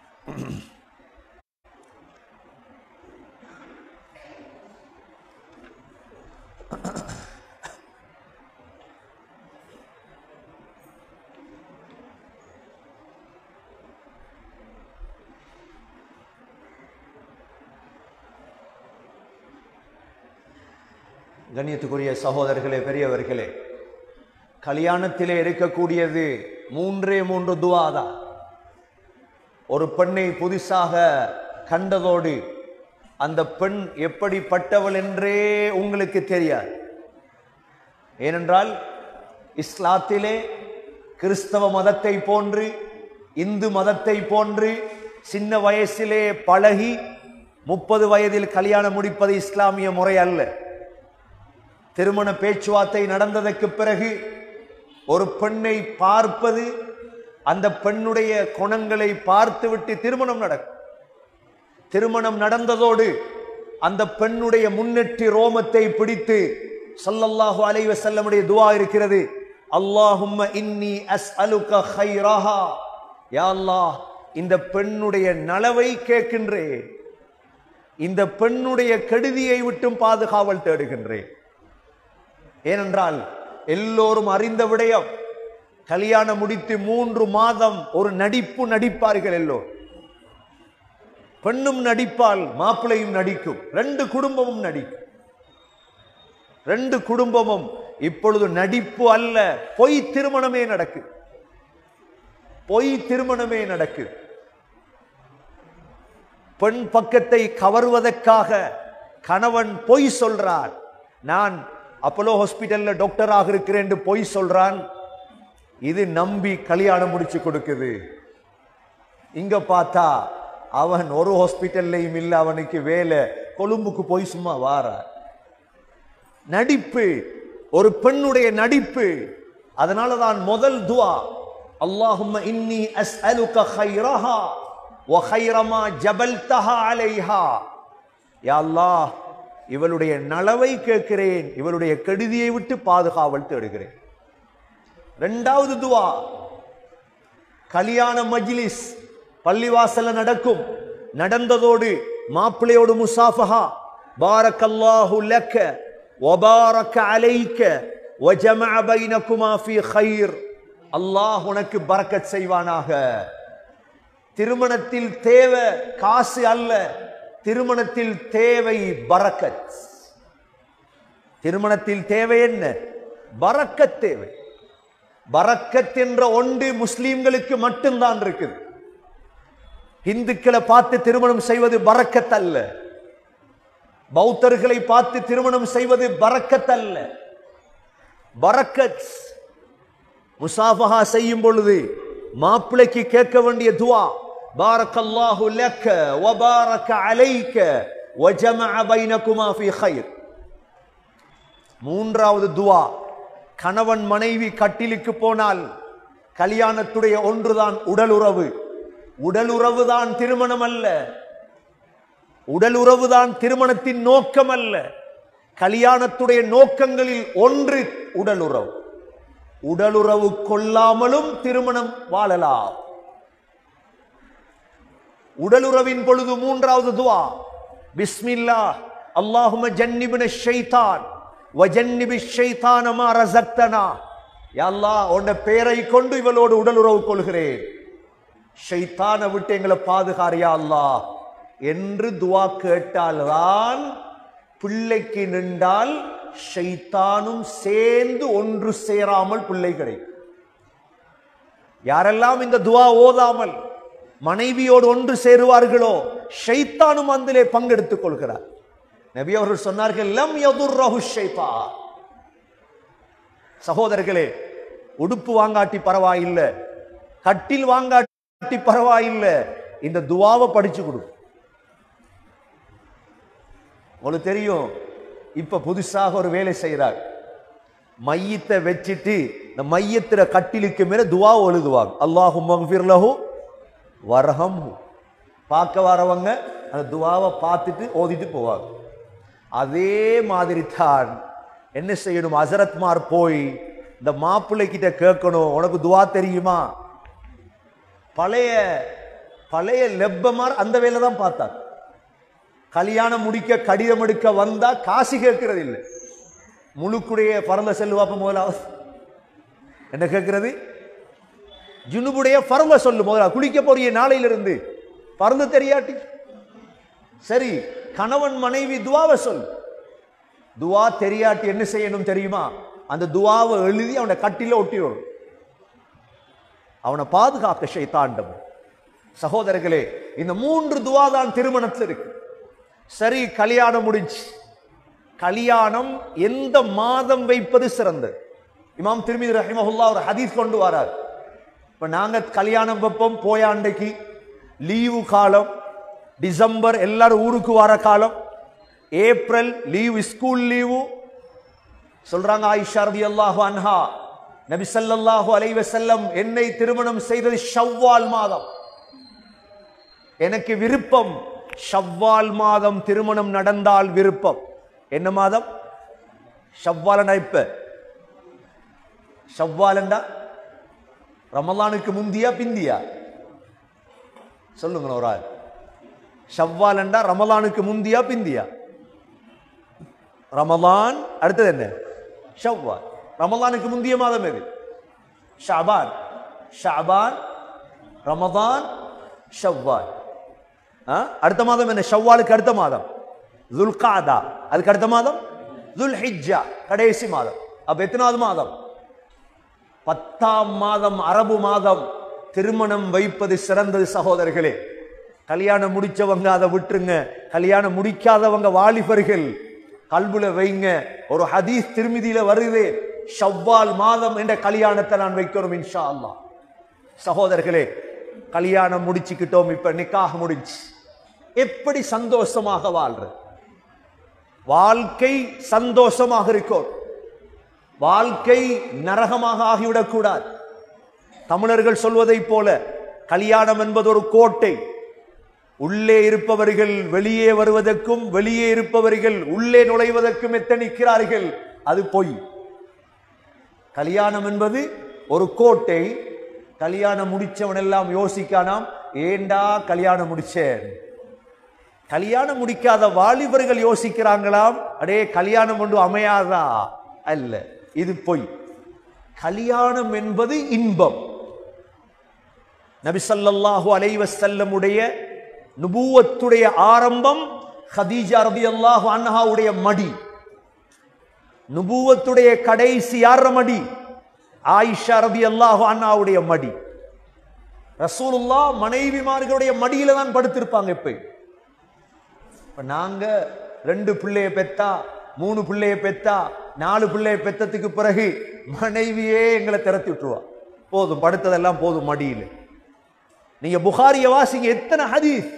கண்ணியத்துக்குரிய சகோதரர்களே, பெரியவர்களே, கல்யாணத்திலே இருக்கக்கூடியது மூன்று துஆ தான். ஒரு பெண்ணை புதிசாக கண்டதோடு அந்த பெண் எப்படிப்பட்டவள் என்றே உங்களுக்கு தெரியாது. ஏனென்றால் இஸ்லாத்திலே கிறிஸ்தவ மதத்தை போன்று இந்து மதத்தை போன்று சின்ன வயசிலே பழகி 30 வயதில் கல்யாணம் முடிப்பது இஸ்லாமிய முறை அல்ல. திருமண பேச்சுவார்த்தை நடந்ததற்கு பிறகு ஒரு பெண்ணை பார்ப்பது, அந்த பெண்ணுடைய குணங்களை பார்த்துவிட்டு திருமணம் நடக்கும். திருமணம் நடந்ததோடு அந்த பெண்ணுடைய முன்னெற்றி ரோமத்தை பிடித்து ஸல்லல்லாஹு அலைஹி வஸல்லமுடைய துஆ இருக்கிறது, அல்லாஹும்ம இன்னி அஸ்அலுக கைரஹா, யா அல்லாஹ் இந்த பெண்ணுடைய நலவை கேட்கின்றேன், இந்த பெண்ணுடைய கெடுதியை விட்டும் பாதுகாவல் தேடுகின்றேன். ஏனென்றால் எல்லோரும் அறிந்த விடயம், கல்யாணம் முடித்து 3 மாதம் ஒரு நடிப்பார்கள். எல்லோரும் பெண்ணும் நடிப்பால், மாப்பிள்ளையும் நடிக்கும், 2 குடும்பமும் நடிக்கும். 2 குடும்பமும் இப்பொழுது நடிப்பு அல்ல, பொய் திருமணமே நடக்கு. பொய் திருமணமே நடக்கு. பெண் பக்கத்தை கவர்வதற்காக கணவன் பொய் சொல்றான், நான் அப்போலோ ஹாஸ்பிட்டல்ல டாக்டராக இருக்கிறேன் என்று பொய் சொல்றான். இது நம்பி கல்யாணம் முடிச்சு கொடுக்குது. இங்க பார்த்தா அவன் ஒரு ஹாஸ்பிட்டல்லையும் இல்ல, அவனுக்கு வேலை, கொழும்புக்கு போய் சும்மா வார. நடிப்பு, ஒரு பெண்ணுடைய நடிப்பு. அதனாலதான் முதல் துஆ, அல்லாஹும்ம இன்னி அஸ்அலுக கைரஹா வ கைரமா ஜபல்தஹா அலைஹா, யா அல்லாஹ் இவளுடைய நலவை கேட்கிறேன், இவளுடைய கெடுதியை விட்டு பாதுகாவல் தேடுகிறேன். 2வது துஆ, கல்யாண மஜ்லிஸ் பள்ளிவாசல்ல நடக்கும். நடந்ததோடு மாப்பிள்ளையோடு முசாஃபஹா, பாரக்கல்லாஹு லக்க வ பாரக அலைக வ ஜமஅ பைனகுமா ஃபீ கைர், அல்லாஹ் உனக்கு பரக்கத் செய்வானாக. திருமணத்தில் தேவை காசு அல்ல, திருமணத்தில் தேவை பரக்கத். திருமணத்தில் தேவை என்ன? பரக்கத் தேவை. பரக்கத் என்ற ஒன்று முஸ்லிம்களுக்கு மட்டும்தான் இருக்குது. இந்துக்களை பார்த்து திருமணம் செய்வது பரக்கத் அல்ல, பௌத்தர்களை பார்த்து திருமணம் செய்வது பரக்கத் அல்ல. பரக்கத் முசாஃபஹா செய்யும் பொழுது மாப்பிளைக்கு கேட்க வேண்டிய துஆ, பாரக்கல்லாஹு லக்க வ பாரக அலைக வ ஜமஅ பைனகுமா ஃபீ கைர். 3வது துஆ, கணவன் மனைவி கட்டிலுக்கு போனால் கல்யாணத்துடைய ஒன்றுதான் உடலுறவு. உடலுறவுதான் திருமணம் அல்ல, உடலுறவுதான் திருமணத்தின் நோக்கம் அல்ல. கல்யாணத்துடைய நோக்கங்களில் ஒன்று உடலுறவு. உடலுறவு கொள்ளாமலும் திருமணம் வாழலாம். உடலுறவின் பொழுது 3வது துஆ, பிஸ்மில்லாஹ் அல்லாஹும்ம ஜன்னிப்னா ஷைத்தான் வ ஜன்னிபிஷ் ஷைத்தான மா ரஸக்தனா, யா அல்லாஹ் உன்னுடைய பெயரை கொண்டு இவளோடு உடலுறவு கொள்கிறேன், ஷைத்தானை விட்டு எங்களை பாதுகார் யா அல்லாஹ் என்று துஆ கேட்டால்தான் பிள்ளைக்கு நின்றால் ஷைத்தானும் சேர்ந்து ஒன்று சேராமல் பிள்ளை கிடைக்கும். யாரெல்லாம் இந்த துஆ ஓதாமல் மனைவியோடு ஒன்று சேருவார்களோ ஷைத்தானும் அதிலே பங்கெடுத்துக் கொள்கிறார். நபி அவர்கள் சொன்னார்கள், லம் யதுர்ரஹு ஷைத்தான். சகோதரர்களே, உடுப்பு வாங்காட்டி பரவாயில்லை, கட்டில் வாங்காட்டி பரவாயில்லை, இந்த துஆவை படிச்சு கொடு. உங்களுக்கு தெரியும், இப்ப புதுசாக ஒரு வேலை செய்யறாங்க. மையத்தை வச்சிட்டு இந்த மையத்திர கட்டிலுக்கு மேல துஆ எழுதுவாங்க, அல்லாஹும்ம ஃபிர் லஹு வர்ஹம்ஹு. பார்க்க வரவங்க அந்த துஆவை பார்த்துட்டு ஓதிட்டு போவாங்க. அதே மாதிரி தான் என்ன செய்யணும், ஹசரத்மார் போய் இந்த மாப்பிள்ளை கிட்ட கேட்கணும், உனக்கு துவா தெரியுமா? பழைய பழைய லெப்பமார் அந்த வேலை தான் பார்த்தார். கல்யாணம் முடிக்க கடிதம் எடுக்க வந்தா காசு கேட்கறது இல்லை. முழுக்குடைய பரந்த செல்லுவாப்ப முதலாவது என்ன கேட்கிறது, ஜுனுபுடைய பரந்த சொல்லு முதலாவது. குளிக்க போறிய நாளையிலிருந்து பரந்து தெரியாட்டி சரி, கணவன் மனைவி துவாவை சொல். துவா தெரியாட்டி என்ன செய்யணும் தெரியுமா? அந்த துவாவை எழுதி அவனை கட்டில ஒட்டி வரும், அவனை பாதுகாக்க ஷைத்தாண்டம். சகோதரர்களே, இந்த 3 துவா தான் திருமணத்தில் இருக்கு. சரி, கல்யாணம் முடிஞ்சு, கல்யாணம் எந்த மாதம் வைப்பது சிறந்தது? இமாம் திர்மிதி ரஹிமஹுல்லாஹ் ஒரு ஹதீஸ் கொண்டு வரார். இப்ப நாங்க கல்யாணம் வைப்போம் போயாண்டைக்கு, லீவு காலம், டிசம்பர் எல்லாரும் ஊருக்கு வர காலம், ஏப்ரல் லீவு, ஸ்கூல் லீவு. சொல்றாங்க ஆயிஷா ரலியல்லாஹு அன்ஹா, நபி ஸல்லல்லாஹு அலைஹி வஸல்லம் என்னை திருமணம் செய்தது ஷவ்வால் மாதம். எனக்கு விருப்பம் ஷவ்வால் மாதம் திருமணம் நடந்தால் விருப்பம். என்ன மாதம்? ஷவ்வாலண்டா. இப்ப ஷவ்வாலண்டா ரமலானுக்கு முந்தியா பிந்தியா? சொல்லுங்க ஒரு ஆள். ஷவ்வாலண்டா ரமலானுக்கு முந்தியா பிந்தியா? ரமலான் அடுத்தது என்ன? ஷவ்வால். ரமலானுக்கு முந்திய மாதம் எது? ஷஅபான். ஷஅபான், ரமலான், ஷவ்வால். அடுத்த மாதம் என்ன? ஷவ்வாலுக்கு அடுத்த மாதம் துல்காதா, அதுக்கு அடுத்த மாதம் துல்ஹிஜ்ஜா, கடைசி மாதம். அப்ப எத்தனாவது மாதம்? 10ஆம் மாதம், அரபு மாதம். திருமணம் வைப்பது சிறந்தது சகோதரர்களே. கல்யாணம் முடிச்சவங்க அதை விட்டுருங்க, கல்யாணம் முடிக்காதவங்க வாலிபர்கள் கல்புல வைங்க. ஒரு ஹதீஸ் திருமிதியில வருது, ஷவ்வால் மாதம் என்ற கல்யாணத்தை நான் வைக்கிறோம் இன்ஷா அல்லாஹ். சகோதரர்களே, கல்யாணம் முடிச்சுக்கிட்டோம், இப்ப நிக்காஹ் முடிச்சு, எப்படி சந்தோஷமாக வாழ்ற? வாழ்க்கை சந்தோஷமாக இருக்கும், வாழ்க்கை நரகமாக ஆகிவிடக் கூடாது. தமிழர்கள் சொல்வதை போல கல்யாணம் என்பது ஒரு கோட்டை. உள்ளே இருப்பவர்கள் வெளியே வருவதற்கும், வெளியே இருப்பவர்கள் உள்ளே நுழைவதற்கும் எத்தனிக்கிறார்கள். அது பொய். கல்யாணம் என்பது ஒரு கோட்டை. கல்யாணம் முடிச்சவன் எல்லாம் யோசிக்கானாம், ஏண்டா கல்யாணம் முடிச்சேன். கல்யாணம் முடிக்காத வாலிபர்கள் யோசிக்கிறாங்களாம், அடே கல்யாணம் ஒன்று அமையாதா? அல்ல, இது பொய். கல்யாணம் என்பது இன்பம். நபி ஸல்லல்லாஹு அலைஹி வஸல்லம் உடைய நுபுவத்துடைய ஆரம்பம் ஹதீஜா ரலியல்லாஹு அன்ஹாவுடைய மடி. நுபுவத்துடைய கடைசி யார மடி? ஆயிஷா ரலியல்லாஹு அன்ஹாவுடைய மடி. ரசூலுல்லாஹ் மனைவிமார்களுடைய மடியில தான் படுத்திருப்பாங்க. இப்ப நாங்க 2 பிள்ளைய பெத்தா, 3 பிள்ளைய பெத்தா, 4 பிள்ளைய பெத்ததுக்கு பிறகு மனைவியே எங்களை திரத்தி விட்டுருவா. போதும், படுத்ததெல்லாம் போதும் மடியில. நீங்க புகாரிய வாசிங்க, எத்தனை ஹதீஸ்.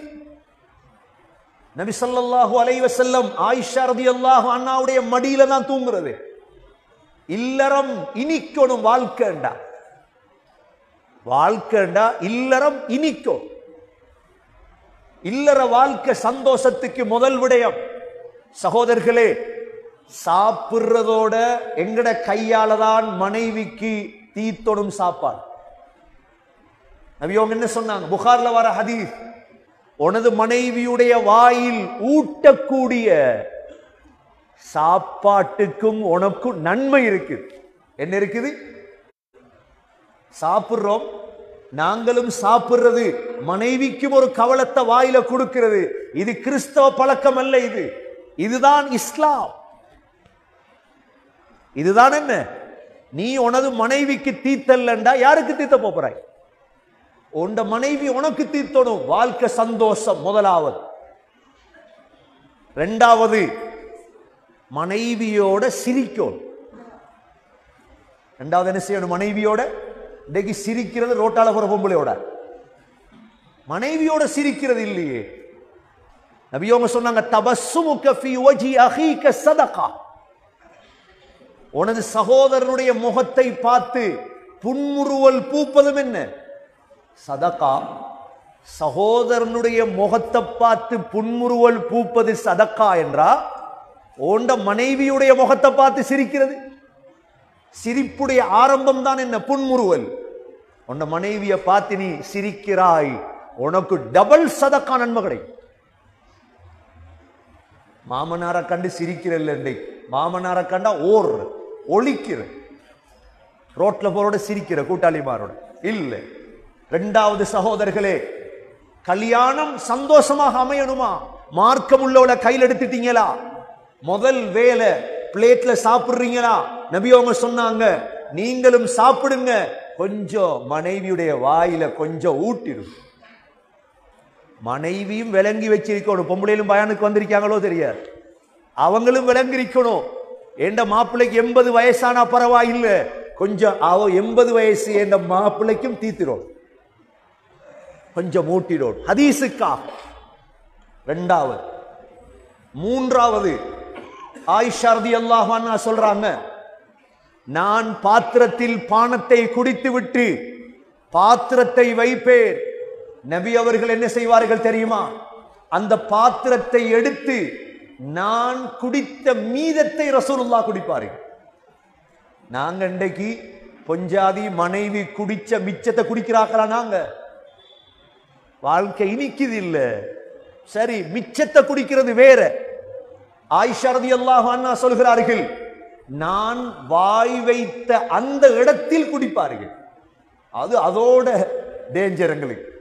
நபி ஸல்லல்லாஹு அலைஹி வஸல்லம் ஆயிஷா ரலியல்லாஹு அன்ஹாவுடைய மடியில தான் தூங்குறது. இல்லறம் இனிக்கணும். வாழ்க்கைண்டா, வாழ்க்கைண்டா இல்லறம் இனிக்கும். இல்லற வாழ்க்கை சந்தோஷத்துக்கு முதல் விடயம். சகோதரர்களே, சாப்பிடுறதோட எங்கட கையால தான் மனைவிக்கு தீத்தொடும் சாப்பாடு. நபியோங்க என்ன சொன்னாங்க? புகார்ல வர ஹதீஸ், உனது மனைவியுடைய வாயில் ஊட்டக்கூடிய சாப்பாட்டுக்கும் உனக்கும் நன்மை இருக்குது. என்ன இருக்குது? சாப்பிடுறோம், நாங்களும் சாப்பிடுறது மனைவிக்கும் ஒரு கவலத்தை வாயில கொடுக்கிறது. இது கிறிஸ்தவ பழக்கம் அல்ல. இதுதான் இஸ்லாம். இதுதான் என்ன? நீ உனது மனைவிக்கு தீத்தல்லண்டா யாருக்கு தீத்த போறாய்? உண்ட மனைவி உனக்கு தீத்தணும். வாழ்க்கை சந்தோஷம் முதலாவது. 2வது, மனைவியோட சிரிக்கும். 2வது என்ன செய்யணும்? மனைவியோட. இன்னைக்கு சிரிக்கிறது ரோட்டால போற பொம்பளையோட, மனைவியோட சிரிக்கிறது இல்லையே. நபியோங்க சொன்னாங்க, தபஸ்ஸுமுக ஃபீ வஜ்ஹி அஹீக ஸதகா. உனது சகோதரனுடைய முகத்தை பார்த்து புன்முறுவல் பூப்பதும் என்ன? சதகா. சகோதரனுடைய முகத்தை பார்த்து புன்முறுவல் பூப்பது சதகா என்றா, ஓண்ட மனைவியுடைய முகத்தை பார்த்து சிரிக்கிறது. சிரிப்புடைய ஆரம்பம் தான் என்ன? புன்முறுவல். உன்ன மனைவியை பார்த்து நீ சிரிக்கிறாய், உனக்கு டபுள் சதக்கா நன்மை கிடைக்கும். மாமனாரை கண்டு சிரிக்கிறல்ல, மாமனாரை கண்டா ஒழிக்கிற, ரோட்ல போறோட சிரிக்கிற கூட்டாளிமாரோட இல்ல. இரண்டாவது சகோதரர்களே, கல்யாணம் சந்தோஷமாக அமையணுமா? மார்க்கம் உள்ளவள கையில் எடுத்துட்டீங்களா? முதல் வேலை பிளேட்ல சாப்பிடுறீங்களா? நபி அவங்க சொன்னாங்க, நீங்களும் சாப்பிடுங்க, கொஞ்சம் மனைவியுடைய வாயில கொஞ்சம் ஊட்டிடும். மனைவியும் விளங்கி வச்சிருக்கணும். பொம்பளையிலும் பயானுக்கு வந்திருக்காங்களோ தெரியாது, அவங்களும் விளங்கிருக்கணும். எந்த மாப்பிள்ளைக்கு 80 வயசானா பரவாயில்ல, கொஞ்சம் 80 வயசு என்ற மாப்பிள்ளைக்கும் தீத்திரும், கொஞ்சம் ஊட்டிடும் ஹதீஸுக்காக. இரண்டாவது. மூன்றாவது, ஆயிஷா ரலியல்லாஹு அன்ஹா சொல்றாங்க, நான் பாத்திரத்தில் பானத்தை குடித்து விட்டு பாத்திரத்தை வைப்பேன். நபி அவர்கள் என்ன செய்வார்கள் தெரியுமா? அந்த பாத்திரத்தை எடுத்து நான் குடித்த மீதத்தை ரசூலுல்லாஹ் குடிப்பார்கள். நாங்க இன்றைக்கு பொஞ்சாதி மனைவி குடிச்ச மிச்சத்தை குடிக்கிறாங்களா? நாங்க வாழ்க்கை இனிக்குது இல்ல. சரி, மிச்சத்தை குடிக்கிறது வேற. ஆயிஷா ரலியல்லாஹு அன்ஹா சொல்கிறார்கள், நான் வாய் வைத்த அந்த இடத்தில் குடிப்பார்கள். அது அதோட டேஞ்சர். எங்களுக்கு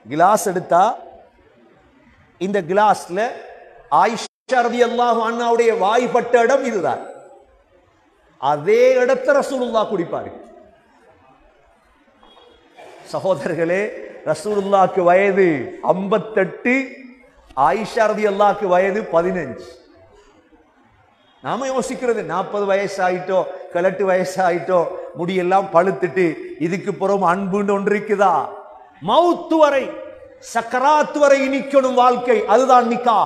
கிளாஸ் எடுத்தா இந்த கிளாஸ்ல ஆயிஷா ரலியல்லாஹு அன்ஹாவுடைய வாய்ப்பட்ட இடம் இதுதான். அதே இடத்தை ரசூலுல்லாஹ் குடிப்பார்கள். சகோதரர்களே, ரசூலுல்லாஹ்க்கு வயது 58, ஆயிஷா ரலியல்லாஹுக்கு வயது 15. நாம யோசிக்கிறது 40 வயசு ஆயிட்டோ, 18 வயசு ஆயிட்டோ, முடியெல்லாம் பழுத்துட்டு இதுக்கு புறம் அன்புன்னு ஒன்று இருக்குதா? மவுத்து வரை, சக்கராத்து வரை இனிக்கணும் வாழ்க்கை, அதுதான் நிக்கா.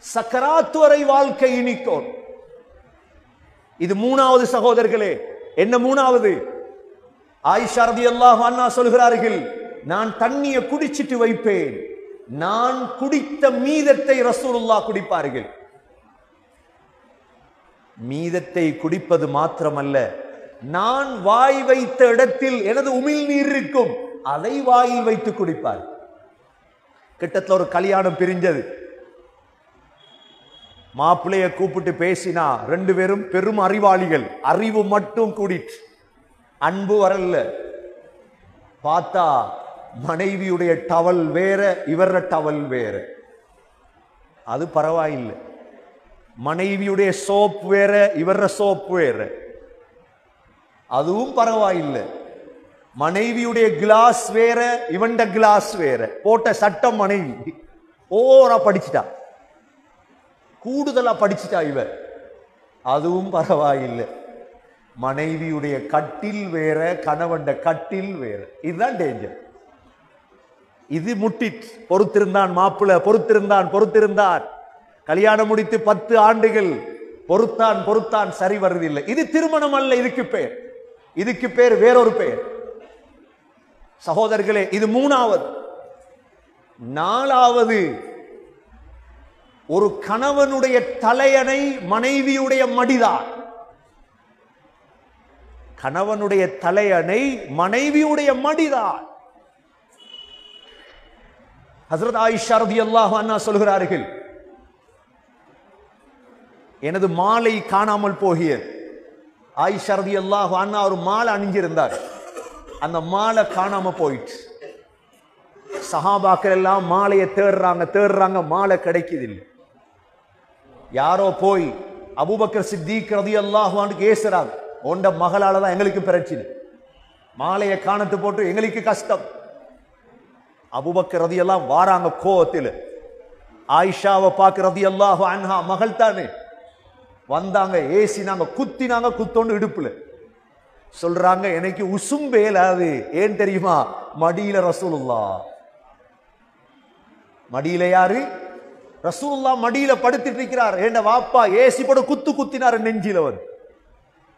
சக்கராத்து வரை வாழ்க்கை இனிக்கும். இது மூணாவது சகோதரர்களே. என்ன மூணாவது? ஆயிஷா ரலியல்லாஹு அன்ஹா சொல்கிறார்கள், நான் தண்ணியை குடிச்சிட்டு வைப்பேன், நான் குடித்த மீதத்தை ரசூலுல்லாஹ் குடிப்பார்கள். மீதத்தை குடிப்பது மாத்திரமல்ல, நான் வாய் வைத்த இடத்தில் எனது உமிழ் நீர் இருக்கும், அதை வாயில் வைத்து குடிப்பார். கிட்டத்தட்ட ஒரு கல்யாணம் பிரிஞ்சது. மாப்பிள்ளைய கூப்பிட்டு பேசினா 2 பேரும் பெரும் அறிவாளிகள், அறிவு மட்டும் கூடிட்டு அன்பு வரல. பார்த்தா மனைவியுடைய டவல் வேற, இவர டவல் வேற. அது பரவாயில்லை. மனைவியுடைய சோப் வேற, இவர சோப் வேற, அதுவும் பரவாயில்லை. மனைவியுடைய கிளாஸ் வேற, இவண்ட கிளாஸ் வேற. போட்ட சட்டம் மனைவி ஓரா படிச்சுட்டா, கூடுதலா படிச்சுட்டா இவ, அதுவும் பரவாயில்லை. மனைவியுடைய கட்டில் வேற, கணவன் கட்டில் வேற. இதுதான் டேஞ்சர். இது முட்டிட் பொறுத்திருந்தான் மாப்பிள்ள, பொறுத்திருந்தான். கல்யாணம் முடித்து 10 ஆண்டுகள் பொறுத்தான், சரி வருவதில்லை. இது திருமணம் அல்ல, இதுக்கு பேர் வேறொரு பெயர். சகோதரர்களே, இது மூணாவது. நாலாவது, ஒரு கணவனுடைய தலையணை மனைவியுடைய மடிதான். கணவனுடைய தலையணை மனைவியுடைய மடிதான். ஹஜ்ரத் ஆயிஷா ரலியல்லாஹு அன்ஹா சொல்கிறார்கள், எனது மாலை காணாமல் போகியது. ஆயிஷா ரலியல்லாஹு அன்ஹா ஒரு மாலை அணிஞ்சிருந்தார், அந்த மாலை காணாம போயிட்டு. சஹாபாக்கள் எல்லாம் மாலையை தேடுறாங்க, மாலை கிடைக்குதில்லை. யாரோ போய் அபூபக்கர் சித்திக் ரலியல்லாஹு அன்ஹு கேசுறாங்க, உண்ட மகளால தான் எங்களுக்கு பிரச்சனை, மாலையை காணத்து போட்டு எங்களுக்கு கஷ்டம். அபூபக்கர் ரலியல்லாஹு வாராங்க கோவத்தில். ஆயிஷாவை பார்க்க ரலியல்லாஹு அன்ஹா மகள் தானே வந்தாங்க, ஏசினாங்க, குத்தினாங்க, குத்தோண்டு இடுப்புல. சொல்றாங்க, எனக்கு உசும்பேலாது. ஏன் தெரியுமா? மடியில ரசூலுல்லாஹ். மடியில யாரு? ரசூலுல்லாஹ் மடியில படுத்துட்டு இருக்கிறார். ஏண்ட வாப்பா ஏசி போட குத்தினார் நெஞ்சில வந்து.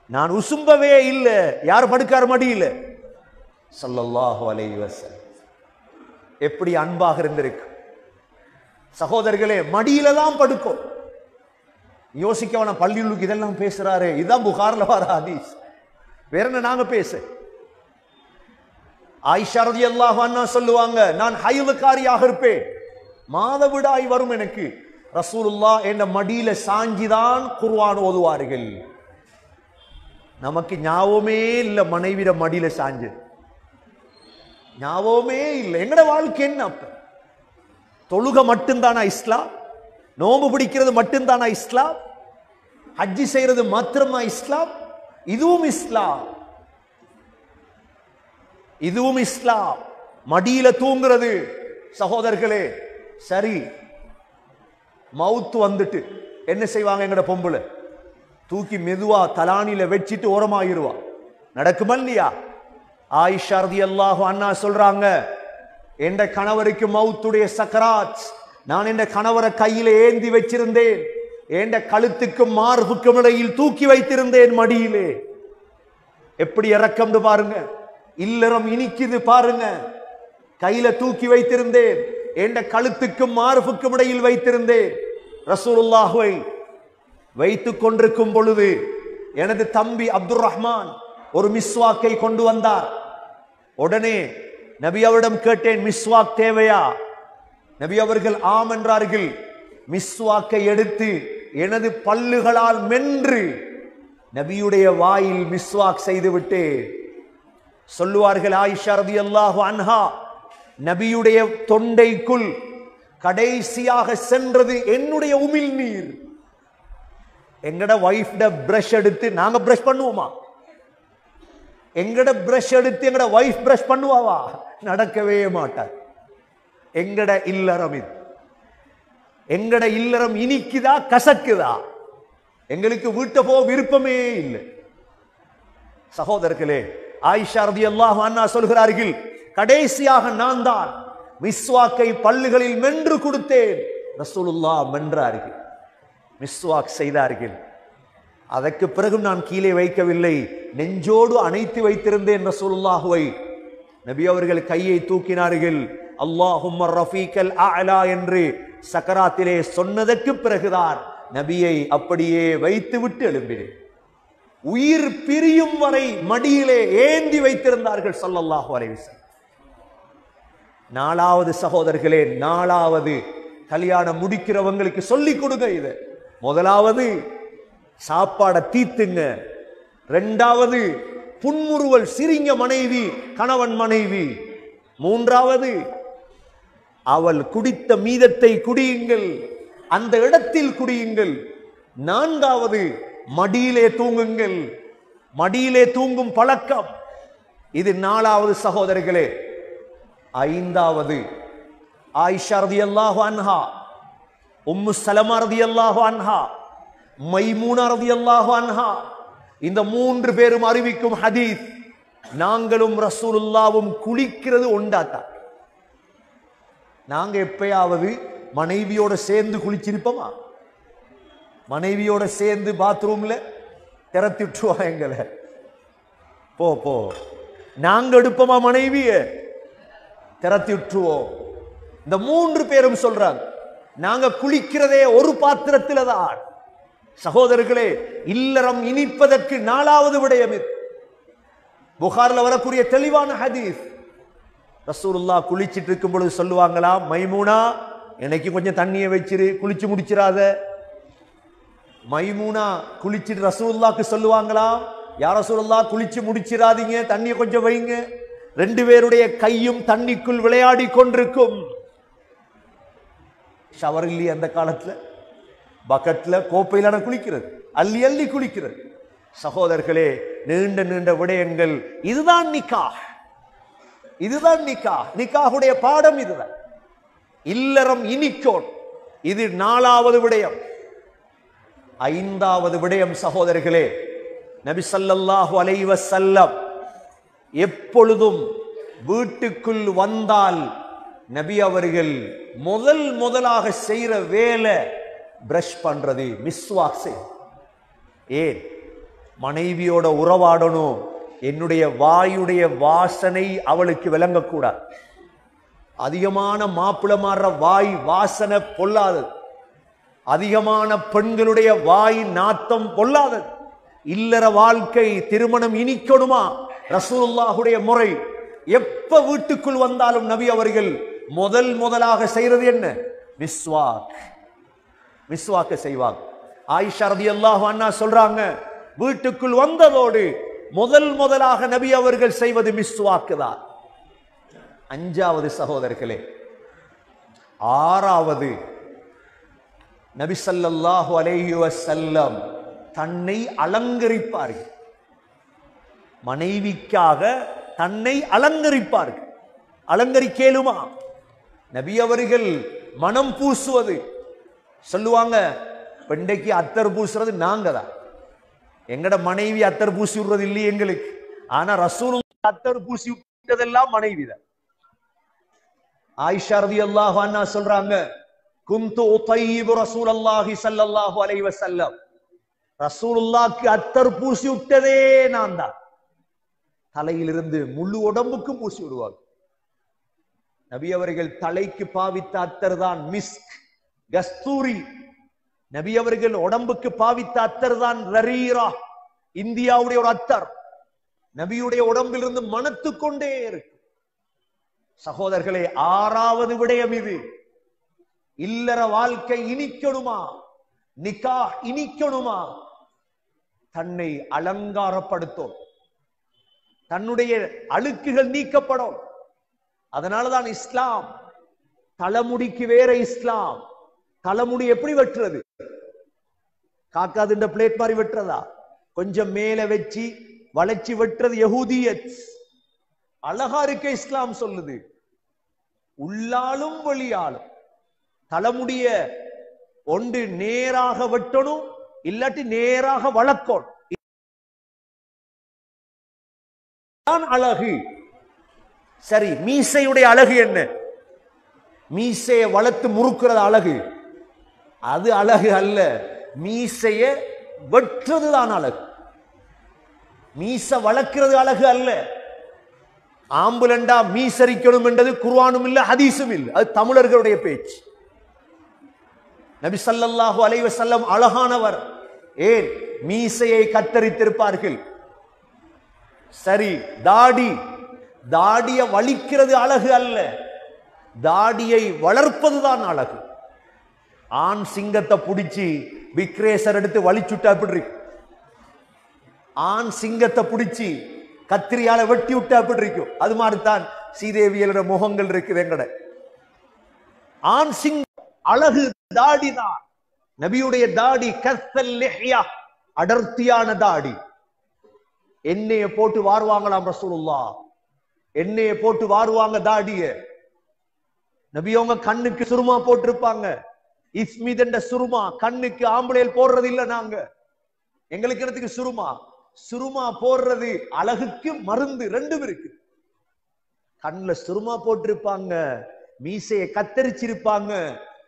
நான் உசும்பவே இல்லை. யார் படுக்கார் மடியில? ஸல்லல்லாஹு அலைஹி வஸல்லம். எப்படி அன்பாக இருந்திருக்கு. சகோதரர்களே, மடியில தான் படுக்கும். யோசிக்கவன பள்ளியுள்ளுக்கு இதெல்லாம் பேசுறாரு. இதுதான் புகார்ல வர ஹதீஸ். வேற என்ன நாங்க பேச? ஆயிஷா ரலியல்லாஹு அன்ஹா சொல்லுவாங்க, நான் ஹைதுக்காரியாக இருப்பேன், மாதவிடாய் வரும் எனக்கு. ரசூலுல்லாஹ் என்ற மடியில சாஞ்சிதான் குர்ஆன் ஓதுவார்கள். நமக்கு ஞாபகமே இல்ல மனைவிட மடியில சாஞ்சு, ஞாபகமே இல்லை. எங்கட வாழ்க்கை என்ன? அப்ப தொழுக மட்டும்தானா இஸ்லாம்? நோம்பு பிடிக்கிறது மட்டும்தானா இஸ்லாம்? ஹஜ்ஜி செய்யறது மாத்திரமா இஸ்லாம்? இதுவும் இஸ்லாம், இதுவும் இஸ்லாம். மடியில தூங்குறது சகோதரர்களே. சரி, மவுத்து வந்துட்டு என்ன செய்வாங்க? எங்கட பொம்புல தூக்கி மெதுவா தலானில வச்சிட்டு ஓரமாயிருவா. நடக்குமா இல்லையா? ஆயிஷா ரலியல்லாஹு அன்ஹா சொல்றாங்க, என்ற கணவருக்கு மவுத்துடைய சக்கராத், நான் என்ற கணவரை கையில ஏந்தி வச்சிருந்தேன், என்ற கழுத்துக்கும் மார்புக்கும் இடையில் தூக்கி வைத்திருந்தேன் மடியிலே. எப்படி இறக்கம் பாருங்க, இல்லறம் இனிக்குது பாருங்க. கையில தூக்கி வைத்திருந்தேன், என்ற கழுத்துக்கும் மார்புக்கும் இடையில் வைத்திருந்தேன். ரசூலுல்லாஹ்வை வைத்துக் கொண்டிருக்கும் பொழுது எனது தம்பி அப்துல் ரஹ்மான் ஒரு மிஸ்வாக்கை கொண்டு வந்தார். உடனே நபி அவரிடம் கேட்டேன், மிஸ்வாக் தேவையா? நபி அவர்கள் ஆம் என்றார்கள். மிஸ்வாக்கை எடுத்து எனது பல்லுகளால் மென்று நபியுடைய வாயில் மிஸ்வாக் செய்து விட்டு சொல்லுவார்கள், ஆயிஷா ரலியல்லாஹு அன்ஹா, நபியுடைய தொண்டைக்குள் கடைசியாக சென்றது என்னுடைய உமிழ் நீர். எங்கட வைஃப்ட பிரஷ் எடுத்து நாங்க பிரஷ் பண்ணுவோமா? எங்கட பிரஷ் எடுத்து எங்கட வைஃப் பிரஷ் பண்ணுவாவா? நடக்கவே மாட்டார். எங்கட இல்லறம் இது. எங்கட இல்லறம் இனிக்குதா கசக்குதா? எங்களுக்கு வீட்டை போக விருப்பமே இல்லை. சகோதரர்களே, ஆயிஷா ரலியல்லாஹு அன்ஹா சொல்கிறார்கள், கடைசியாக நான் தான் மிஸ்வாக்கை பல்லுகளில் மென்று கொடுத்தேன். ரசூலுல்லாஹ் மென்றார்கள், மிஸ்வாக் செய்தார்கள். அதற்கு பிறகு நான் கீழே வைக்கவில்லை, நெஞ்சோடு அணைத்து வைத்திருந்தேன் ரசூலுல்லாஹ்வை. நபி அவர்கள் கையை தூக்கினார்கள். அல்லாஹும்ம ரஃபீக்கல் அஅலா என்று சக்கராத்திலே சொன்னதற்கு பிறகுதான் நபியை அப்படியே வைத்து விட்டு எழும்பினேன். உயிர் பிரியும் வரை மடியிலே ஏந்தி வைத்திருந்தார்கள் ஸல்லல்லாஹு அலைஹி வஸல்லம். நாலாவது சகோதரர்களே, நாலாவது கல்யாணம் முடிக்கிறவங்களுக்கு சொல்லிக் கொடுங்க. இது முதலாவது சாப்பாட தீத்துங்க. இரண்டாவது புன்முறுவல் சிரிங்க மனைவி, கணவன் மனைவி. மூன்றாவது அவள் குடித்த மீதத்தை குடியுங்கள், அந்த இடத்தில் குடியுங்கள். நான்காவது மடியிலே தூங்குங்கள், மடியிலே தூங்கும் பழக்கம். இது நாலாவது சகோதரர்களே. ஐந்தாவது ஆயிஷா ரலியல்லாஹு அன்ஹா, உம்மு சலமா ரலியல்லாஹு அன்ஹா, மைமூனா ரலியல்லாஹு அன்ஹா, இந்த மூன்று பேரும் அறிவிக்கும் ஹதீஸ், நாங்களும் ரசூலுல்லாவும் குளிக்கிறது ஒண்டாத்தா. நாங்க எப்பயாவது மனைவியோட சேர்ந்து குளிச்சிருப்போமா? மனைவியோட சேர்ந்து பாத்ரூம்ல திறத்தி விட்டுருவா எங்களை, போ போ. நாங்க எடுப்போமா மனைவிய? திறத்தி விட்டுருவோம். இந்த மூன்று பேரும் சொல்றாங்க, நாங்க குளிக்கிறதே ஒரு பாத்திரத்தில தான். சகோதரர்களே, இல்லறம் இனிப்பதற்கு நாலாவது விடயம் இது. புகார்ல வரக்கூடிய தெளிவான ஹதீஸ். ரசூலுல்லாஹ் குளிச்சிட்டு இருக்கும் பொழுது சொல்லுவாங்களாம், மைமூனா எனக்கு கொஞ்சம் தண்ணியை வச்சிரு, குளிச்சு முடிச்சிடாத. மைமூனா குளிச்சிட்டு ரசூலுல்லாஹ்க்கு சொல்லுவாங்களாம், யார் ரசூலுல்லாஹ் குளிச்சு முடிச்சிடாதீங்க, தண்ணியை கொஞ்சம் வைங்க. ரெண்டு பேருடைய கையும் தண்ணிக்குள் விளையாடி கொண்டிருக்கும். ஷவர் இல்லையே அந்த காலத்துல, பக்கெட்ல கோப்பையிலான குளிக்கிறது, அள்ளி அள்ளி குளிக்கிறது. சகோதரர்களே, நீண்ட நீண்ட விடயங்கள். இதுதான் நிக்காஹ், இதுதான் நிக்காஹ். நிக்காஹுடைய பாடம் இதுதான். இல்லறம் இனிக்கோன். இது நாலாவது விடயம். ஐந்தாவது விடயம் சகோதரர்களே, நபி ஸல்லல்லாஹு அலைஹி வஸல்லம் எப்பொழுதும் வீட்டுக்குள் வந்தால் நபி அவர்கள் முதலாக செய்யற வேலை பிரஷ் பண்றது, மிஸ்வாக் செய். ஏன்? மனைவியோட உறவாடணும், என்னுடைய வாயுடைய வாசனை அவளுக்கு விளங்கக்கூடாது. அதிகமான மாப்பிள மாற வாய் வாசனை பொல்லாதது, அதிகமான பெண்களுடைய வாய் நாத்தம் பொல்லாதது. இல்லற வாழ்க்கை திருமணம் இனிக்கணுமா? ரசூலுல்லாஹுடைய முறை, எப்ப வீட்டுக்குள் வந்தாலும் நபி அவர்கள் முதலாக செய்யறது என்ன? மிஸ்வாக்க செய்வாங்க. ஆயிஷா ரலியல்லாஹு அன்ஹா சொல்றாங்க, வீட்டுக்குள் வந்ததோடு முதலாக நபி அவர்கள் செய்வது மிஸ்வாக்கு தான். அஞ்சாவது சகோதரர்களே, ஆறாவது, நபி ஸல்லல்லாஹு அலைஹி வஸல்லம் தன்னை அலங்கரிப்பார்கள். மனைவிக்காக தன்னை அலங்கரிப்பார்கள். அலங்கரிக்கேலுமா? நபி அவர்கள் மனம் பூசுவது சொல்லுவாங்க, பெண்டைக்கு அத்தர் பூசுறது நாங்க தான், எங்கட மனைவி அத்தர் பூசி விடுறது இல்லையே எங்களுக்கு. ஆனா ரசூலுல்லாஹ் அத்தர் பூசி விட்டதெல்லாம் மனைவி தான். ஆயிஷா ரலியல்லாஹு அன்ஹா சொல்றாங்க, குந்து உதையிபு ரசூலுல்லாஹி ஸல்லல்லாஹு அலைஹி வஸல்லம், ரசூலுல்லாஹ்க்கு அத்தர் பூசி விட்டதே நான் தான். தலையிலிருந்து முழு உடம்புக்கும் பூசி விடுவாங்க. நபி அவர்கள் தலைக்கு பாவித்த அத்தர் தான் மிஸ்க், கஸ்தூரி. நபி அவர்கள் உடம்புக்கு பாவித்த அத்தர் தான் ரரீரா, இந்தியாவுடைய ஒரு அத்தர். நபியுடைய உடம்பிலிருந்து மணத்து கொண்டே இருக்கு. சகோதரர்களே, ஆறாவது விடயம் இது. இல்லற வாழ்க்கை இனிக்கணுமா? நிக்கா இனிக்கணுமா? தன்னை அலங்காரப்படுத்தும், தன்னுடைய அழுக்குகள் நீக்கப்படும். அதனாலதான் இஸ்லாம், தலைமுடிக்கு வேற இஸ்லாம். தலைமுடி எப்படி வெட்டுறது? காக்காதுண்ட பிளேட் மாதிரி வெட்டுறதா? கொஞ்சம் மேல வச்சு வளைச்சி வெட்டுறது யஹூதியத். அழகா இருக்க இஸ்லாம் சொல்லுது. உள்ளாலும் வெளியாலும் தலைமுடிய ஒன்று நேராக வெட்டணும், இல்லாட்டி நேராக வளர்க்கணும். அழகு. சரி, மீசையுடைய அழகு என்ன? மீசையை வளர்த்து முறுக்கிறது அழகு? அது அழகு அல்ல. மீசைய வெட்டுறதுதான் அழகு. மீச வளர்க்கிறது அழகு அல்ல. ஆம்புலண்டா மீசரிக்கணும் என்றது குர்ஆனும் இல்ல, ஹதீஸும் இல்ல. அது தமிழர்களுடைய பேச்சு. நபி ஸல்லல்லாஹு அலைஹி வஸல்லம் அழகானவர். ஏன்? மீசையை கத்தரித்திருப்பார்கள். சரி, தாடிய வலிக்கிறது அழகு அல்ல, தாடியை வளர்ப்பதுதான் அழகு. ஆண் சிங்கத்தை பிடிச்சி விக்ரேசர் எடுத்து வலிச்சுட்டா எப்படி இருக்கு? ஆண் சிங்கத்தை பிடிச்சி கத்திரியால வெட்டி விட்டா எப்படி இருக்கும்? அது மாதிரிதான் சீதேவியலோட முகங்கள் இருக்குது எங்கட. ஆண் சிங்கம் அழகு தாடிதான். நபியுடைய தாடி கஸ்ஸல் லிஹ்யா, அடர்த்தியான தாடி. எண்ணெயை போட்டு வாருவாங்களாம் ரசூலுல்லாஹ். எண்ணெயை போட்டு வாருவாங்க தாடிய. நபி அவங்க கண்ணுக்கு சுருமா போட்டிருப்பாங்க. இஸ்மித் என்ற சுருமா கண்ணுக்கு ஆம்பளையில் போடுறது இல்ல. நாங்க எங்களுக்கு இடத்துக்கு சுருமா போடுறது அழகுக்கு மருந்து, ரெண்டும் இருக்கு. கண்ணுல சுருமா போட்டிருப்பாங்க, மீசையை கத்தரிச்சிருப்பாங்க,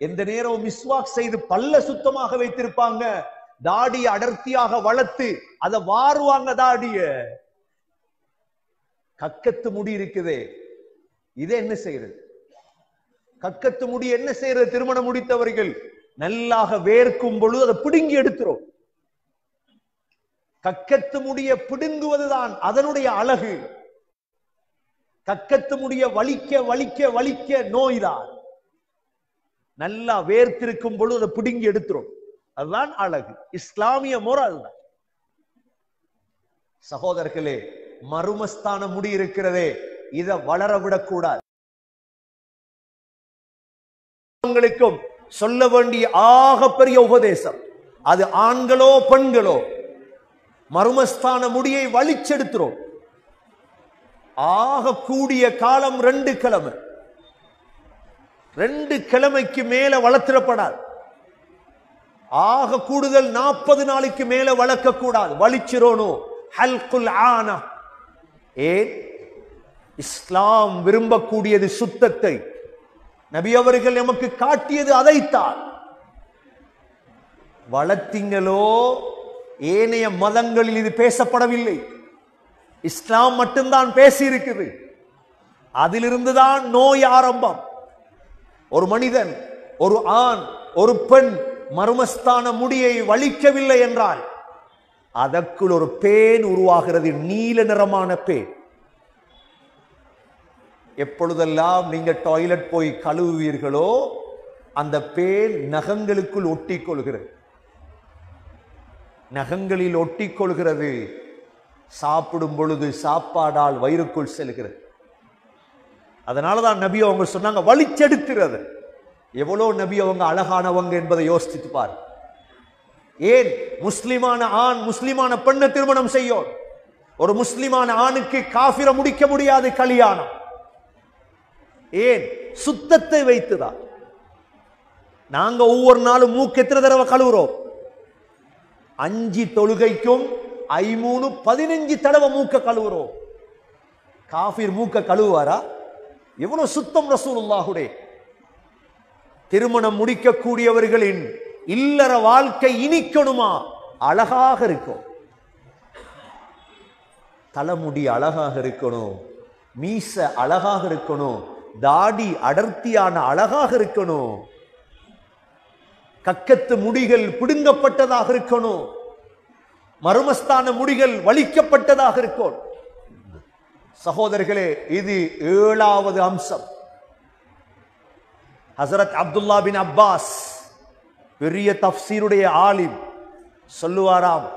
எந்த நேரம் மிஸ்வாக் செய்து பல்ல சுத்தமாக வைத்திருப்பாங்க, தாடியை அடர்த்தியாக வளர்த்து அதை வாருவாங்க தாடிய. கக்கத்து முடி இருக்குதே, இதை என்ன செய்யறது? கக்கத்து முடி என்ன செய்யறது? திருமணம் முடித்தவர்கள் நல்லாக வேர்க்கும் பொழுது அதை பிடுங்கி எடுத்துரும். கக்கத்து முடிய பிடுங்குவதுதான் அதனுடைய அழகு. கக்கத்து முடிய வலிக்க வலிக்க வலிக்க நோய்தான். நல்லா வேர்த்திருக்கும் பொழுது அதை பிடுங்கி எடுத்துரும். அதுதான் அழகு. இஸ்லாமிய முறை அதுதான். சகோதரர்களே, மருமஸ்தான முடி இருக்கிறதே, இதை வளர விடக்கூடாது. உங்களுக்கும் சொல்ல வேண்டிய ஆகப்பெரிய உபதேசம், அது ஆண்களோ பெண்களோ, மருமஸ்தான முடியை வலிச்செடுத்துரும். ஆக கூடிய காலம் 2 கிழமை, 2 கிழமைக்கு மேல வளர்த்திடப்படாது. ஆக கூடுதல் 40 நாளைக்கு மேல வளர்க்க கூடாது, வலிச்சிரோனோ. ஹல்குல் ஆனா. ஏன்? இஸ்லாம் விரும்பக்கூடியது சுத்தத்தை. நபி அவர்கள் நமக்கு காட்டியது அதைத்தான். வளர்த்தீங்களோ, ஏனைய மதங்களில் இது பேசப்படவில்லை. இஸ்லாம் மட்டும்தான் பேசி இருக்குது. அதிலிருந்துதான் நோய் ஆரம்பம். ஒரு மனிதன், ஒரு ஆண், ஒரு பெண் மர்மஸ்தான முடியை வலிக்கவில்லை என்றால் அதற்குள் ஒரு பேன் உருவாகிறது, நீல நிறமான பேன். எப்பொழுதெல்லாம் நீங்க டாய்லெட் போய் கழுவுவீர்களோ அந்த பேன் நகங்களுக்குள் ஒட்டிக் கொள்கிறது, நகங்களில் ஒட்டிக் கொள்கிறது. சாப்பிடும் பொழுது சாப்பாடால் வயிறுக்குள் செல்கிறது. அதனாலதான் நபி அவங்க சொன்னாங்க வலிச்செடுக்கிறது. எவ்வளோ நபி அவங்க அழகானவங்க என்பதை யோசித்து பார். ஏன் முஸ்லிமான ஆண் முஸ்லிமான பெண்ணை திருமணம் செய்யும்? ஒரு முஸ்லிமான ஆணுக்கு காஃபிர முடிக்க முடியாது கல்யாணம். ஏன்? சுத்தத்தை வைத்துதான். நாங்க ஒவ்வொரு நாளும் மூக்கு எத்தனை தடவை கழுவுறோம்? 5 தொழுகைக்கும் 15 தடவை மூக்க கழுவுறோம். காஃபிர் மூக்க கழுவுவாரா? எவ்வளவு சுத்தம் ரசூலுல்லாஹுடைய. திருமணம் முடிக்கக்கூடியவர்களின் இல்லற வாழ்க்கை இனிக்கணுமா? அழகாக இருக்கும், தலைமுடி அழகாக இருக்கணும், மீச அழகாக இருக்கணும், தாடி அடர்த்தியான அழகாக இருக்கணும், கக்கத்து முடிகள் பிடுங்கப்பட்டதாக இருக்கணும், மர்மஸ்தான முடிகள் வலிக்கப்பட்டதாக இருக்கும். சகோதரர்களே, இது 7வது அம்சம். ஹசரத் அப்துல்லா பின் அப்பாஸ் பெரிய தஃப்சீருடைய ஆலிம் சொல்லுவாராம்,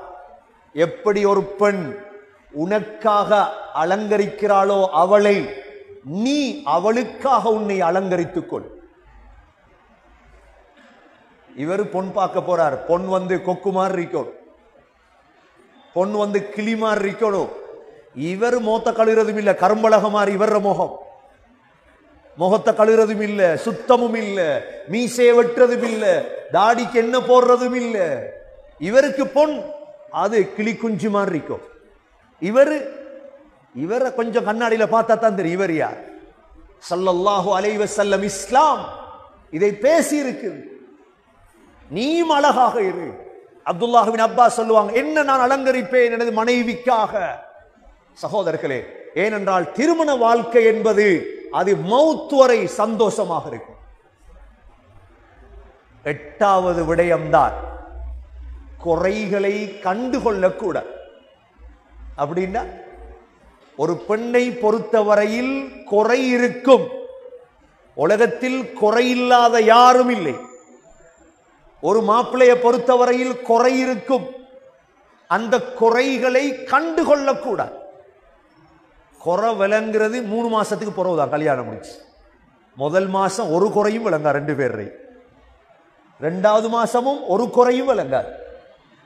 எப்படி ஒரு பெண் உனக்காக அலங்கரிக்கிறாளோ அவளை நீ அவளுக்காக உன்னை அலங்கரித்துக் கொள். இவர் பொன் பார்க்க போறார். பொன் வந்து கொக்கு மாதிரி இருக்கணும், பொன் வந்து கிளி மாதிரி இருக்கணும். இவர் மோத்த கழுகிறதும் இல்ல, கரும்பலக மாதிரி இவர முகத்தை கழுகிறதும் இல்ல, சுத்தமும் இல்ல, மீசையை வெட்டுறதும் இல்ல, தாடிக்கு என்ன போடுறதும் இல்ல. இவருக்கு பொன் அது கிளி குஞ்சு மாதிரி இருக்கும். இவரை கொஞ்சம் கண்ணாடியில பார்த்தா தான் தெரியும் இவர் யார். ஸல்லல்லாஹு அலைஹி வஸல்லம் இஸ்லாம் இதை பேசி இருக்கு. நீயும் அழகாக இரு. அப்துல்லாஹ் பின் அப்பாஸ் சொல்லுவாங்க, என்ன நான் அலங்கரிப்பேன் எனது மனைவிக்காக. சகோதரர்களே, ஏனென்றால் திருமண வாழ்க்கை என்பது அது மௌத் வரை சந்தோஷமாக இருக்கும். 8வது விடயம்தான் குறைகளை கண்டுகொள்ளக்கூட. அப்படின்னா ஒரு பெண்ணை பொறுத்தவரையில் குறை இருக்கும். உலகத்தில் குறையில்லாத யாரும் இல்லை. ஒரு மாப்பிள்ளையை பொறுத்தவரையில் குறை இருக்கும். அந்த குறைகளை கண்டுகொள்ளக்கூடாது. குறை விளங்குறது 3 மாசத்துக்கு பிறகுதான் கல்யாணம் முடிச்சு. முதல் மாசம் ஒரு குறையும் விளங்கா 2 பேரை, 2வது மாசமும் ஒரு குறையும் விளங்காது.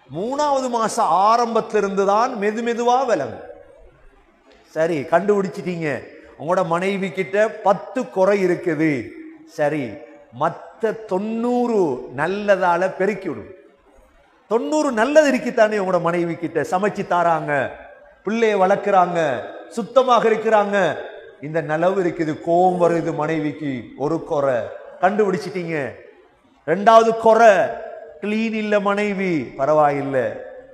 3வது மாசம் ஆரம்பத்திலிருந்து தான் மெதுவா விளங்கும். சரி, கண்டுபிடிச்சிட்டீங்க உங்களோட மனைவி கிட்ட 10 குறை இருக்குது. சரி, மற்ற 90 நல்லதால பெருக்கி விடும். 90 நல்லது இருக்குத்தானே உங்களோட மனைவி கிட்ட. சமைச்சு தாராங்க, பிள்ளைய வளர்க்குறாங்க, சுத்தமாக இருக்கிறாங்க. இந்த நலவு இருக்குது, கோபம் வருது மனைவிக்கு, ஒரு குறை கண்டுபிடிச்சிட்டீங்க. 2வது குறை கிளீன் இல்ல மனைவி, பரவாயில்லை.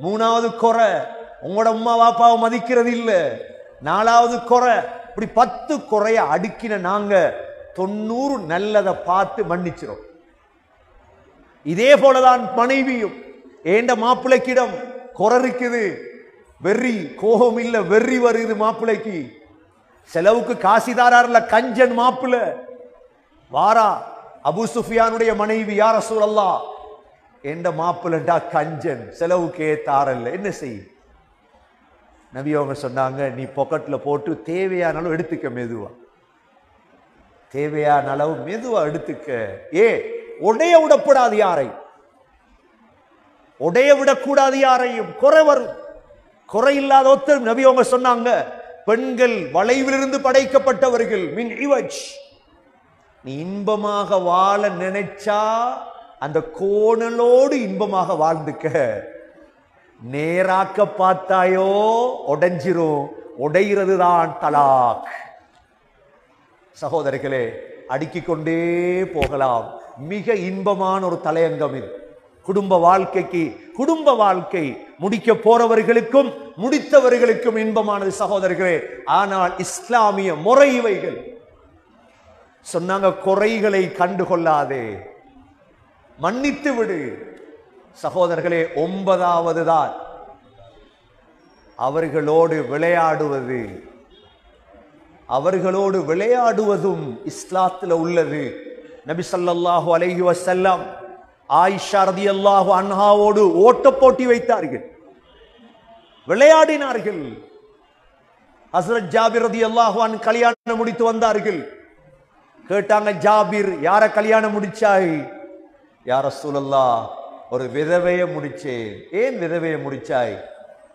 3வது குறை உங்களோட அம்மா பாப்பாவை மதிக்கிறது இல்ல. 4வது குறை. இப்படி 10 குறைய அடுக்கின நாங்க 90 நல்லதை பார்த்து மன்னிச்சிரும். இதே போலதான் மனைவியும். ஏண்ட மாப்பிள்ளைக்கிடம் குறை இருக்குது, வெறி கோபம் இல்ல, வெறி வருது மாப்பிள்ளைக்கு. செலவுக்கு காசிதாரர்ல கஞ்சன் மாப்பிள்ளை வாரா. அபு சுஃபியானுடைய மனைவி, யா ரசூலல்லாஹ் என்ற மாப்பிள்ளா கஞ்சன், செலவுக்கே தாரல்ல, என்ன செய்யும்? நபி அவங்க சொன்னாங்க, நீ பாக்கெட்ல போட்டு தேவையான அளவு எடுத்துக்க, மெதுவா தேவையான அளவு மெதுவா எடுத்துக்க. உடைய விடக்கூடாது யாரை, உடைய விடக்கூடாது யாரையும். குறை வரும், குறை இல்லாத ஒருத்தர். நபி அவங்க சொன்னாங்க, பெண்கள் வளைவிலிருந்து படைக்கப்பட்டவர்கள். மின் இவஜ், நீ இன்பமாக வாழ நினைச்சா அந்த கோணலோடு இன்பமாக வாழ்ந்துக்க. நேராக்க பார்த்தாயோ உடைஞ்சிரும், உடைகிறது தான் தலாக். சகோதரர்களே, அடுக்கிக் கொண்டே போகலாம். மிக இன்பமான ஒரு தலையங்கம் இது. குடும்ப வாழ்க்கைக்கு, குடும்ப வாழ்க்கை முடிக்க போறவர்களுக்கும் முடித்தவர்களுக்கும் இன்பமானது சகோதரர்களே. ஆனால் இஸ்லாமிய முறை இவைகள். சொன்னாங்க, குறைகளை கண்டுகொள்ளாதே, மன்னித்து விடு. சகோதரர்களே, 9வது தான் அவர்களோடு விளையாடுவது. அவர்களோடு விளையாடுவதும் இஸ்லாத்தில் உள்ளது. நபி ஸல்லல்லாஹு அலைஹி வஸல்லம் ஆயிஷா ரலியல்லாஹு அன்ஹாவோடு ஓட்ட போட்டி வைத்தார்கள், விளையாடினார்கள். ஹஸ்ரத் ஜாபிர் ரலியல்லாஹு அன்ஹு கல்யாணம் முடித்து வந்தார்கள். கேட்டாங்க, ஜாபிர் யார கல்யாணம் முடிச்சாய்? யா ரசூலல்லாஹ், ஒரு விதவையை முடிச்சேன். ஏன் விதவையை முடிச்சாய்?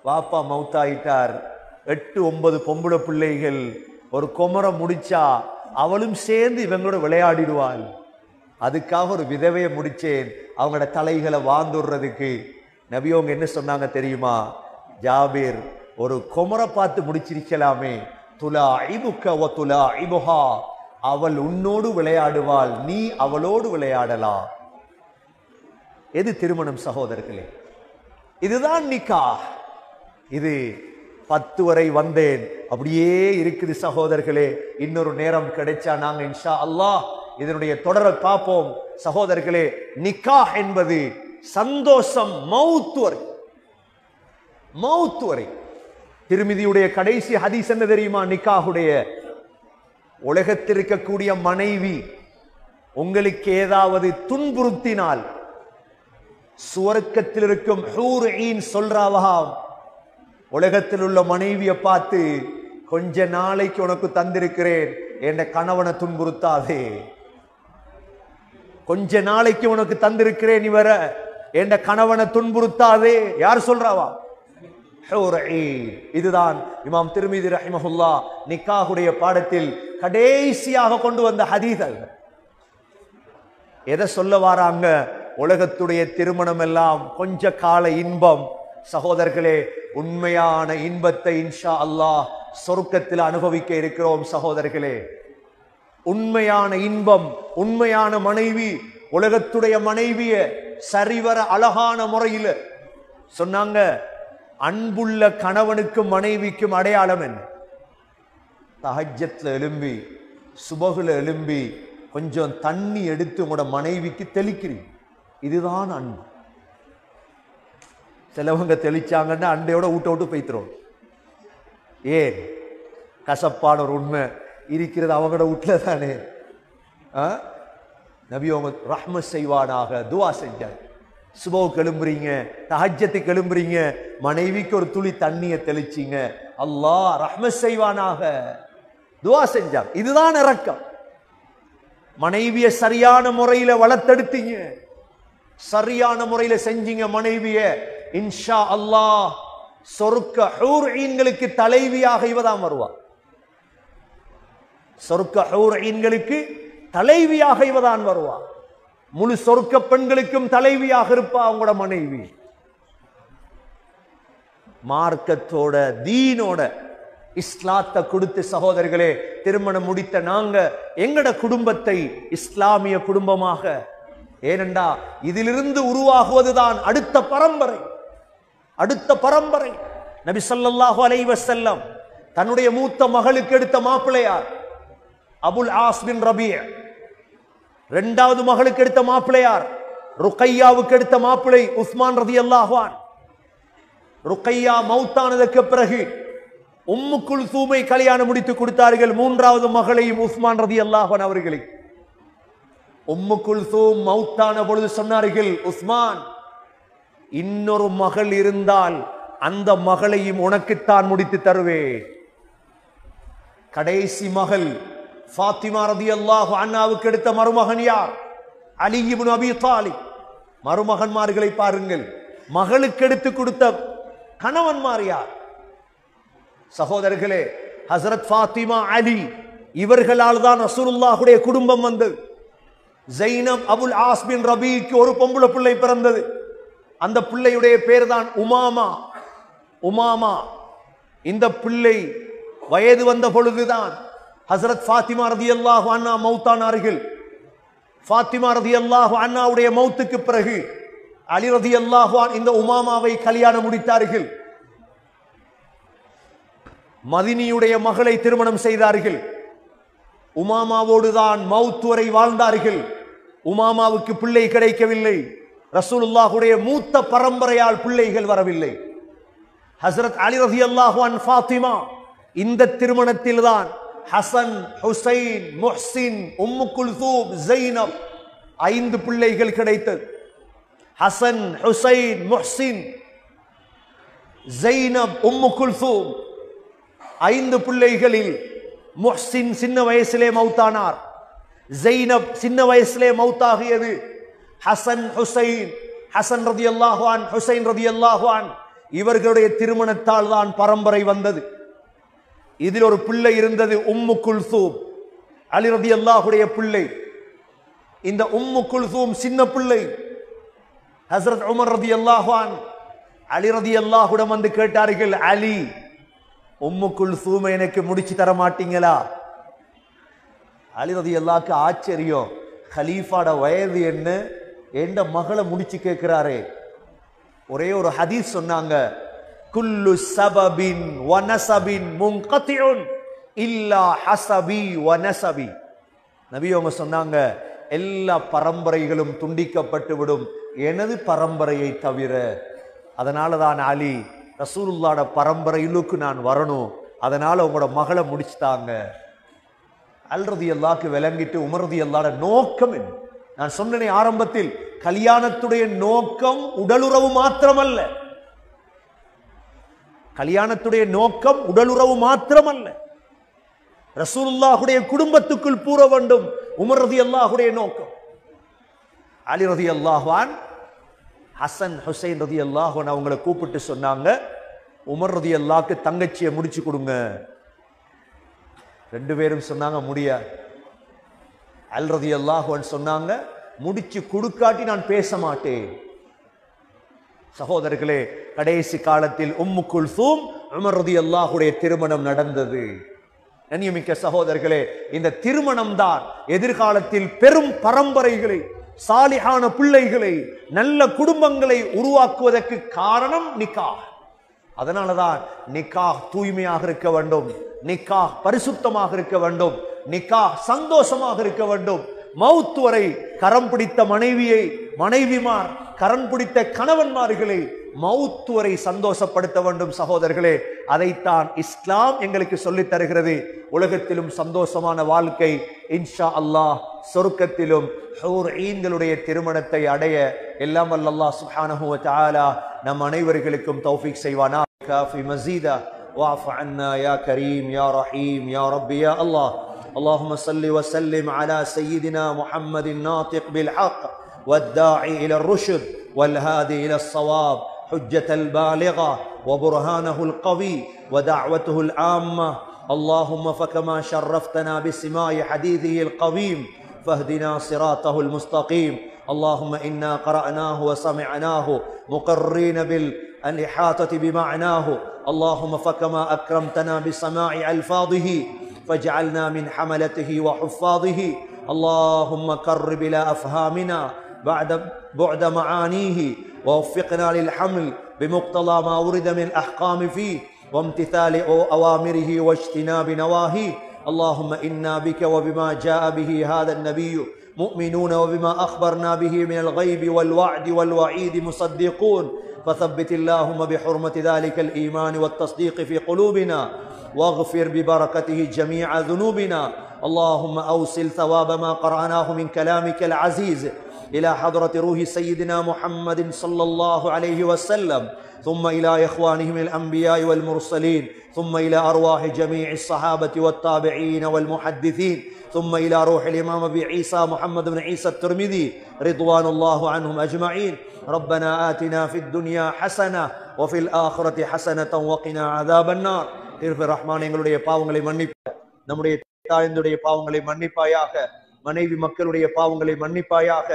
வாப்பா மௌத்தாயிட்டார், 8-9 பொம்பளை பிள்ளைகள், ஒரு குமர முடிச்சா அவளும் சேர்ந்து இவங்களோட விளையாடிடுவாள், அதுக்காக ஒரு விதவையை முடிச்சேன், அவங்களோட தலைகளை வாந்துடுறதுக்கு. நபியவங்க என்ன சொன்னாங்க தெரியுமா? ஜாபிர், ஒரு குமரை பார்த்து முடிச்சிருக்கலாமே. துலாஇபுக வ துலாஇபுஹா, அவள் உன்னோடு விளையாடுவாள், நீ அவளோடு விளையாடலாம். எது திருமணம் சகோதரர்களே? இதுதான் நிக்காஹ். இது 10 வரை வந்தேன், அப்படியே இருக்குது சகோதரர்களே. இன்னொரு நேரம் கிடைச்சா நாங்க இன்ஷா அல்லாஹ் இதனுடைய தொடரை பார்ப்போம் சகோதரர்களே. நிக்காஹ் என்பது சந்தோஷம் மௌத் வரை, மௌத் வரை. திருமிதியுடைய கடைசி ஹதீஸ் என்ன தெரியுமா? நிக்காஹுடைய, உலகத்தில் இருக்கக்கூடிய மனைவி உங்களுக்கு ஏதாவது துன்புறுத்தினால் சுவர்க்கத்தில் இருக்கும் ஹூர் ஈன் சொல்றாவாம், உலகத்தில் உள்ள மனைவியை பார்த்து, கொஞ்ச நாளைக்கு உனக்கு தந்திருக்கிறேன், என் கணவனை துன்புறுத்தாதே. கொஞ்ச நாளைக்கு உனக்கு தந்திருக்கிறேன், இவர என் கணவனை துன்புறுத்தாதே. யார் சொல்றாவா? ஹூர் ஈன். இதுதான் இமாம் திர்மிதி ரஹிமஹுல்லாஹ் நிக்காஹுடைய பாடத்தில் கடைசியாக கொண்டு வந்த ஹதீஸ். எதை சொல்ல வாராங்க? உலகத்துடைய திருமணம் எல்லாம் கொஞ்ச கால இன்பம். சகோதரர்களே, உண்மையான இன்பத்தை இன்ஷா அல்லாஹ் சொர்க்கத்தில் அனுபவிக்க இருக்கிறோம் சகோதரர்களே. உண்மையான இன்பம், உண்மையான மனைவி, உலகத்துடைய மனைவிய சரிவர அழகான முறையில் சொன்னாங்க. அன்புள்ள கணவனுக்கும் மனைவிக்கும் அடையாளம் என்ன? தஹஜ்ஜத்ல எழும்பி, சுபகுல எழும்பி கொஞ்சம் தண்ணி எடுத்து உங்களோட மனைவிக்கு தெளிக்கிறீங்க, இதுதான் அன்பு. சிலவங்க தெளிச்சாங்கன்னா அண்டையோட ஊட்ட விட்டு போய்த்துறோம். ஏன்? கசப்பான ஒரு உண்மை இருக்கிறது அவங்களோட வீட்டுல தானே. நபி அவங்க ரஹ்மத் செய்வானாக துவா செஞ்சாங்க. சுபவுக்கு எழும்புறீங்க, தஹஜ்ஜத்துக்கு எழும்புறீங்க, மனைவிக்கு ஒரு துளி தண்ணியை தெளிச்சிங்க, அல்லாஹ் ரஹ்மத் செய்வானாக துவா செஞ்சாங்க. இதுதான் இரக்கம். மனைவியை சரியான முறையில வளர்த்தெடுத்தீங்க, சரியான முறையில செஞ்சீங்க மனைவிய, இன்ஷா அல்லாஹ் சொர்க்க ஹூர் ஈன்களுக்கு தலைவியாக இவதான் வருவா. சொர்க்க ஹூர் ஈன்களுக்கு தலைவியாக இவதான் வருவா. முழு சொர்க்க பெண்களுக்கும் தலைவியாக இருப்பா அவங்களோட மனைவி. மார்க்கத்தோட தீனோட இஸ்லாத்தை கொடுத்து சகோதரர்களே, திருமணம் முடித்த நாங்க எங்கட குடும்பத்தை இஸ்லாமிய குடும்பமாக, ஏனென்றா இதிலிருந்து உருவாகுவதுதான் அடுத்த பரம்பரை. அடுத்த பரம்பரை. நபி ஸல்லல்லாஹு அலைஹி வஸல்லம் தன்னுடைய மூத்த மகளுக்கு எடுத்த மாப்பிள்ளையார் அபுல் ஆஸ் பின் ரபீ. இரண்டாவது மகளுக்கு எடுத்த மாப்பிள்ளையார் ருக்கையாவுக்கு எடுத்த மாப்பிள்ளை உஸ்மான் ரலியல்லாஹு அன்ஹு. ருக்கையா மௌத்தானதற்கு பிறகு உம்மு குல்சூமை கல்யாணம் முடித்து கொடுத்தார்கள். மூன்றாவது மகளையும் உஸ்மான் ரலியல்லாஹு அன்ஹு அவர்களுக்கு. உம்மு குல்சூம் மௌத்தான பொழுது சொன்னார்கள், உஸ்மான், இன்னொரு மகள் இருந்தால் அந்த மகளையும் உனக்குத்தான் முடித்து தருவேன். கடைசி மகள் ஃபாத்திமா ரலியல்லாஹு அன்ஹாவுக்கு எடுத்த மருமகன் யார்? அலி இப்னு அபீ தாலிப். மருமகன்மார்களை பாருங்கள். மகளுக்கு எடுத்து கொடுத்த கணவன்மார் யார்? சகோதரர்களே, ஹஸ்ரத் ஃபாத்திமா, அலி, இவர்களால் தான் ரசூலுல்லாஹுடைய குடும்பம் வந்தது. ஜைனப் அபுல் ஆஸ் பின் ரபீக்கு ஒரு பொம்பளை பிள்ளை பிறந்தது. அந்த பிள்ளையுடைய பேர் தான் உமாமா. உமாமா இந்த பிள்ளை வயது வந்த பொழுதுதான் ஹஸ்ரத் ஃபாத்திமா ரலியல்லாஹு அன்ஹா மௌத்தானார்கள். ஃபாத்திமா ரலியல்லாஹு அன்ஹாவுடைய மௌத்துக்கு பிறகு அலி ரலியல்லாஹு அன்ஹு இந்த உமாமாவை கல்யாணம் முடித்தார்கள். மதினியுடைய மகளை திருமணம் செய்தார்கள். உமாமாவோடு தான் மவுத் வரை வாழ்ந்தார்கள். உமாமாவுக்கு பிள்ளை கிடைக்கவில்லை. ரசூலுல்லாஹுடைய மூத்த பரம்பரையால் பிள்ளைகள் வரவில்லை. ஹஸ்ரத் அலி ரலியல்லாஹு அன்ஹு ஃபாத்திமா, இந்த திருமணத்தில் தான் ஹசன், ஹுசைன், முஹ்சின், உம்மு குல்தூம், ஜைனப் 5 பிள்ளைகள் கிடைத்தது. ஹசன், ஹுசைன், முஹ்சின், ஜைனப், உம்மு குல்தூம் 5 பிள்ளைகளில் முஹ்சின் சின்ன வயசிலே மௌத்தானார். ஜைனப் சின்ன வயசிலே மௌத்தாகியது. ஹசன், ஹுசைன், ஹசன் ரலியல்லாஹு அன்ஹு, ஹுசைன் ரலியல்லாஹு அன்ஹு இவர்களுடைய திருமணத்தால் தான் பரம்பரை வந்தது. இதில் ஒரு பிள்ளை இருந்தது, உம்மு குல்தூம், அலி ரலியல்லாஹுடைய பிள்ளை. இந்த உம்மு குல்தூம் சின்ன பிள்ளை. ஹஸ்ரத் உமர் ரலியல்லாஹு அன்ஹு அலி ரலியல்லாஹுவிடம் வந்து கேட்டார்கள், அலி, உம்மு குல்தூமை எனக்கு முடிச்சு தர மாட்டீங்களா? அலி ரலியல்லாஹுக்கு ஆச்சரியம், கலீஃபாட வயது என்ன, எந்த மகளை முடிச்சு கேட்கிறாரே. ஒரே ஒரு ஹதீஸ் சொன்னாங்க, குல்லு சபபின் வ நஸபின் முன்கதிஉன் இல்லா ஹஸபி வ நஸபி. நபி அவங்க சொன்னாங்க, எல்லா பரம்பரைகளும் துண்டிக்கப்பட்டு விடும், எனது பரம்பரையை தவிர. அதனால தான் அலி, ரசூலுல்லாஹ்வோட பரம்பரையிலுக்கு நான் வரணும், அதனால உங்களோட மகளை முடிச்சுட்டாங்க. அல் ரலியல்லாஹுக்கு விளங்கிட்டு உமர் ரலியல்லாஹுவோட நோக்கம் என்ன? நான் சொன்னேனே ஆரம்பத்தில், கல்யாணத்துடைய நோக்கம் உடலுறவு மாத்திரமல்ல. கல்யாணத்துடைய நோக்கம் உடலுறவு மாத்திரமல்ல, ரசூலுல்லாஹுடைய குடும்பத்துக்குள் பூர வேண்டும். உமர் ரலியல்லாஹுடைய நோக்கம். அலி ரலியல்லாஹு அன்ஹு ஹசன், ஹுசைன் ரலியல்லாஹு அன்ஹு அவங்களை கூப்பிட்டு சொன்னாங்க, உமர் ரலியல்லாஹுக்கு தங்கச்சியை முடிச்சு கொடுங்க. 2 பேரும் சொன்னாங்க முடியாது. அல் ரலியல்லாஹு அன்ஹு சொன்னாங்க, முடிச்சு கொடுக்காட்டி நான் பேச மாட்டேன். சகோதரர்களே, கடைசி காலத்தில் உம்மு குல்தூம் உமர் ரலியல்லாஹுடைய திருமணம் நடந்தது. கண்ணியமிக்க சகோதரர்களே, இந்த திருமணம் தான் எதிர்காலத்தில் பெரும் பரம்பரைகளை, சாலிஹான பிள்ளைகளை, நல்ல குடும்பங்களை உருவாக்குவதற்கு காரணம் நிக்காஹ். அதனாலதான் நிக்காஹ் தூய்மையாக இருக்க வேண்டும், நிக்காஹ் பரிசுத்தமாக இருக்க வேண்டும், நிக்காஹ் சந்தோஷமாக இருக்க வேண்டும். மவுத் வரை கரம் பிடித்த மனைவியை, மனைவிமார் கரம் பிடித்த கணவன்மார்களை மவுத் வரை சந்தோஷப்படுத்த வேண்டும். சகோதரர்களே, அதைத்தான் இஸ்லாம் எங்களுக்கு சொல்லித் தருகிறது. உலகத்திலும் சந்தோஷமான வாழ்க்கை இன்ஷா அல்லாஹ், சொர்க்கத்திலும் ஹூர் ஈன்களுடைய திருமணத்தை அடைய எல்லாம் வல்ல அல்லாஹ் சுப்ஹானஹு வ தஆலா நம் அனைவர்களுக்கும் தௌஃபீக் செய்வானா. காஃபி மஸீதா வஅஃபு அன்னா யா கரீம் யா ரஹீம் யா ரப்பி யா அல்லாஹ். اللهم صل وسلم على سيدنا محمد الناطق بالحق والداعي إلى الرشد والهادي إلى الصواب، حجة البالغة وبرهانه القوي ودعوته العامة. اللهم فكما شرفتنا بسماع حديثه القويم فاهدنا صراطه المستقيم. اللهم إنا قرأناه وسمعناه مقرين بالإحاطة بمعناه. اللهم فكما أكرمتنا بسماع ألفاظه فاجعلنا من حملته وحفاظه. اللهم قرب إلى أفهامنا بعد معانيه، ووفقنا للحمل بمقتضى ما ورد من الأحكام فيه وامتثال أوامره واجتناب نواهيه. اللهم إنا بك وبما جاء به هذا النبي مؤمنون، وبما أخبرنا به من الغيب والوعد والوعيد مصدقون. فثبت اللهم بحرمة ذلك الإيمان والتصديق في قلوبنا، واغفر ببركته جميع ذنوبنا. اللهم أوصل ثواب ما قرأناه من كلامك العزيز إلى حضرة روح سيدنا محمد صلى الله عليه وسلم، ثم إلى إخوانهم الأنبياء والمرسلين، ثم إلى أرواح جميع الصحابة والتابعين والمحدثين، ثم إلى روح الإمام أبي عيسى محمد بن عيسى الترمذي رضوان الله عنهم أجمعين. ربنا آتنا في الدنيا حسنة وفي الآخرة حسنة وقنا عذاب النار. திருப்பி ரஹ்மான், எங்களுடைய பாவங்களை மன்னிப்பாயாக, நம்முடைய தாய்ந்துடைய பாவங்களை மன்னிப்பாயாக, மனைவி மக்களுடைய பாவங்களை மன்னிப்பாயாக.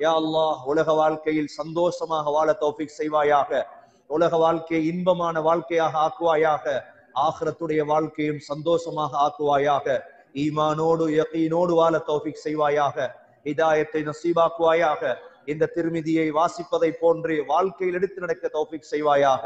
யா அல்லாஹ், உலக வாழ்க்கையில் சந்தோஷமாக வாழ தௌஃபீக் செய்வாயாக, உலக வாழ்க்கையை இன்பமான வாழ்க்கையாக ஆக்குவாயாக, ஆகிரத்துடைய வாழ்க்கையும் சந்தோஷமாக ஆக்குவாயாக, ஈமானோடு யகீனோடு வாழ தௌஃபீக் செய்வாயாக, ஹிதாயத்தை நசீபாக்குவாயாக. இந்த திருமிதியை வாசிப்பதை போன்று வாழ்க்கையில் எடுத்து நடக்க தௌஃபீக் செய்வாயாக.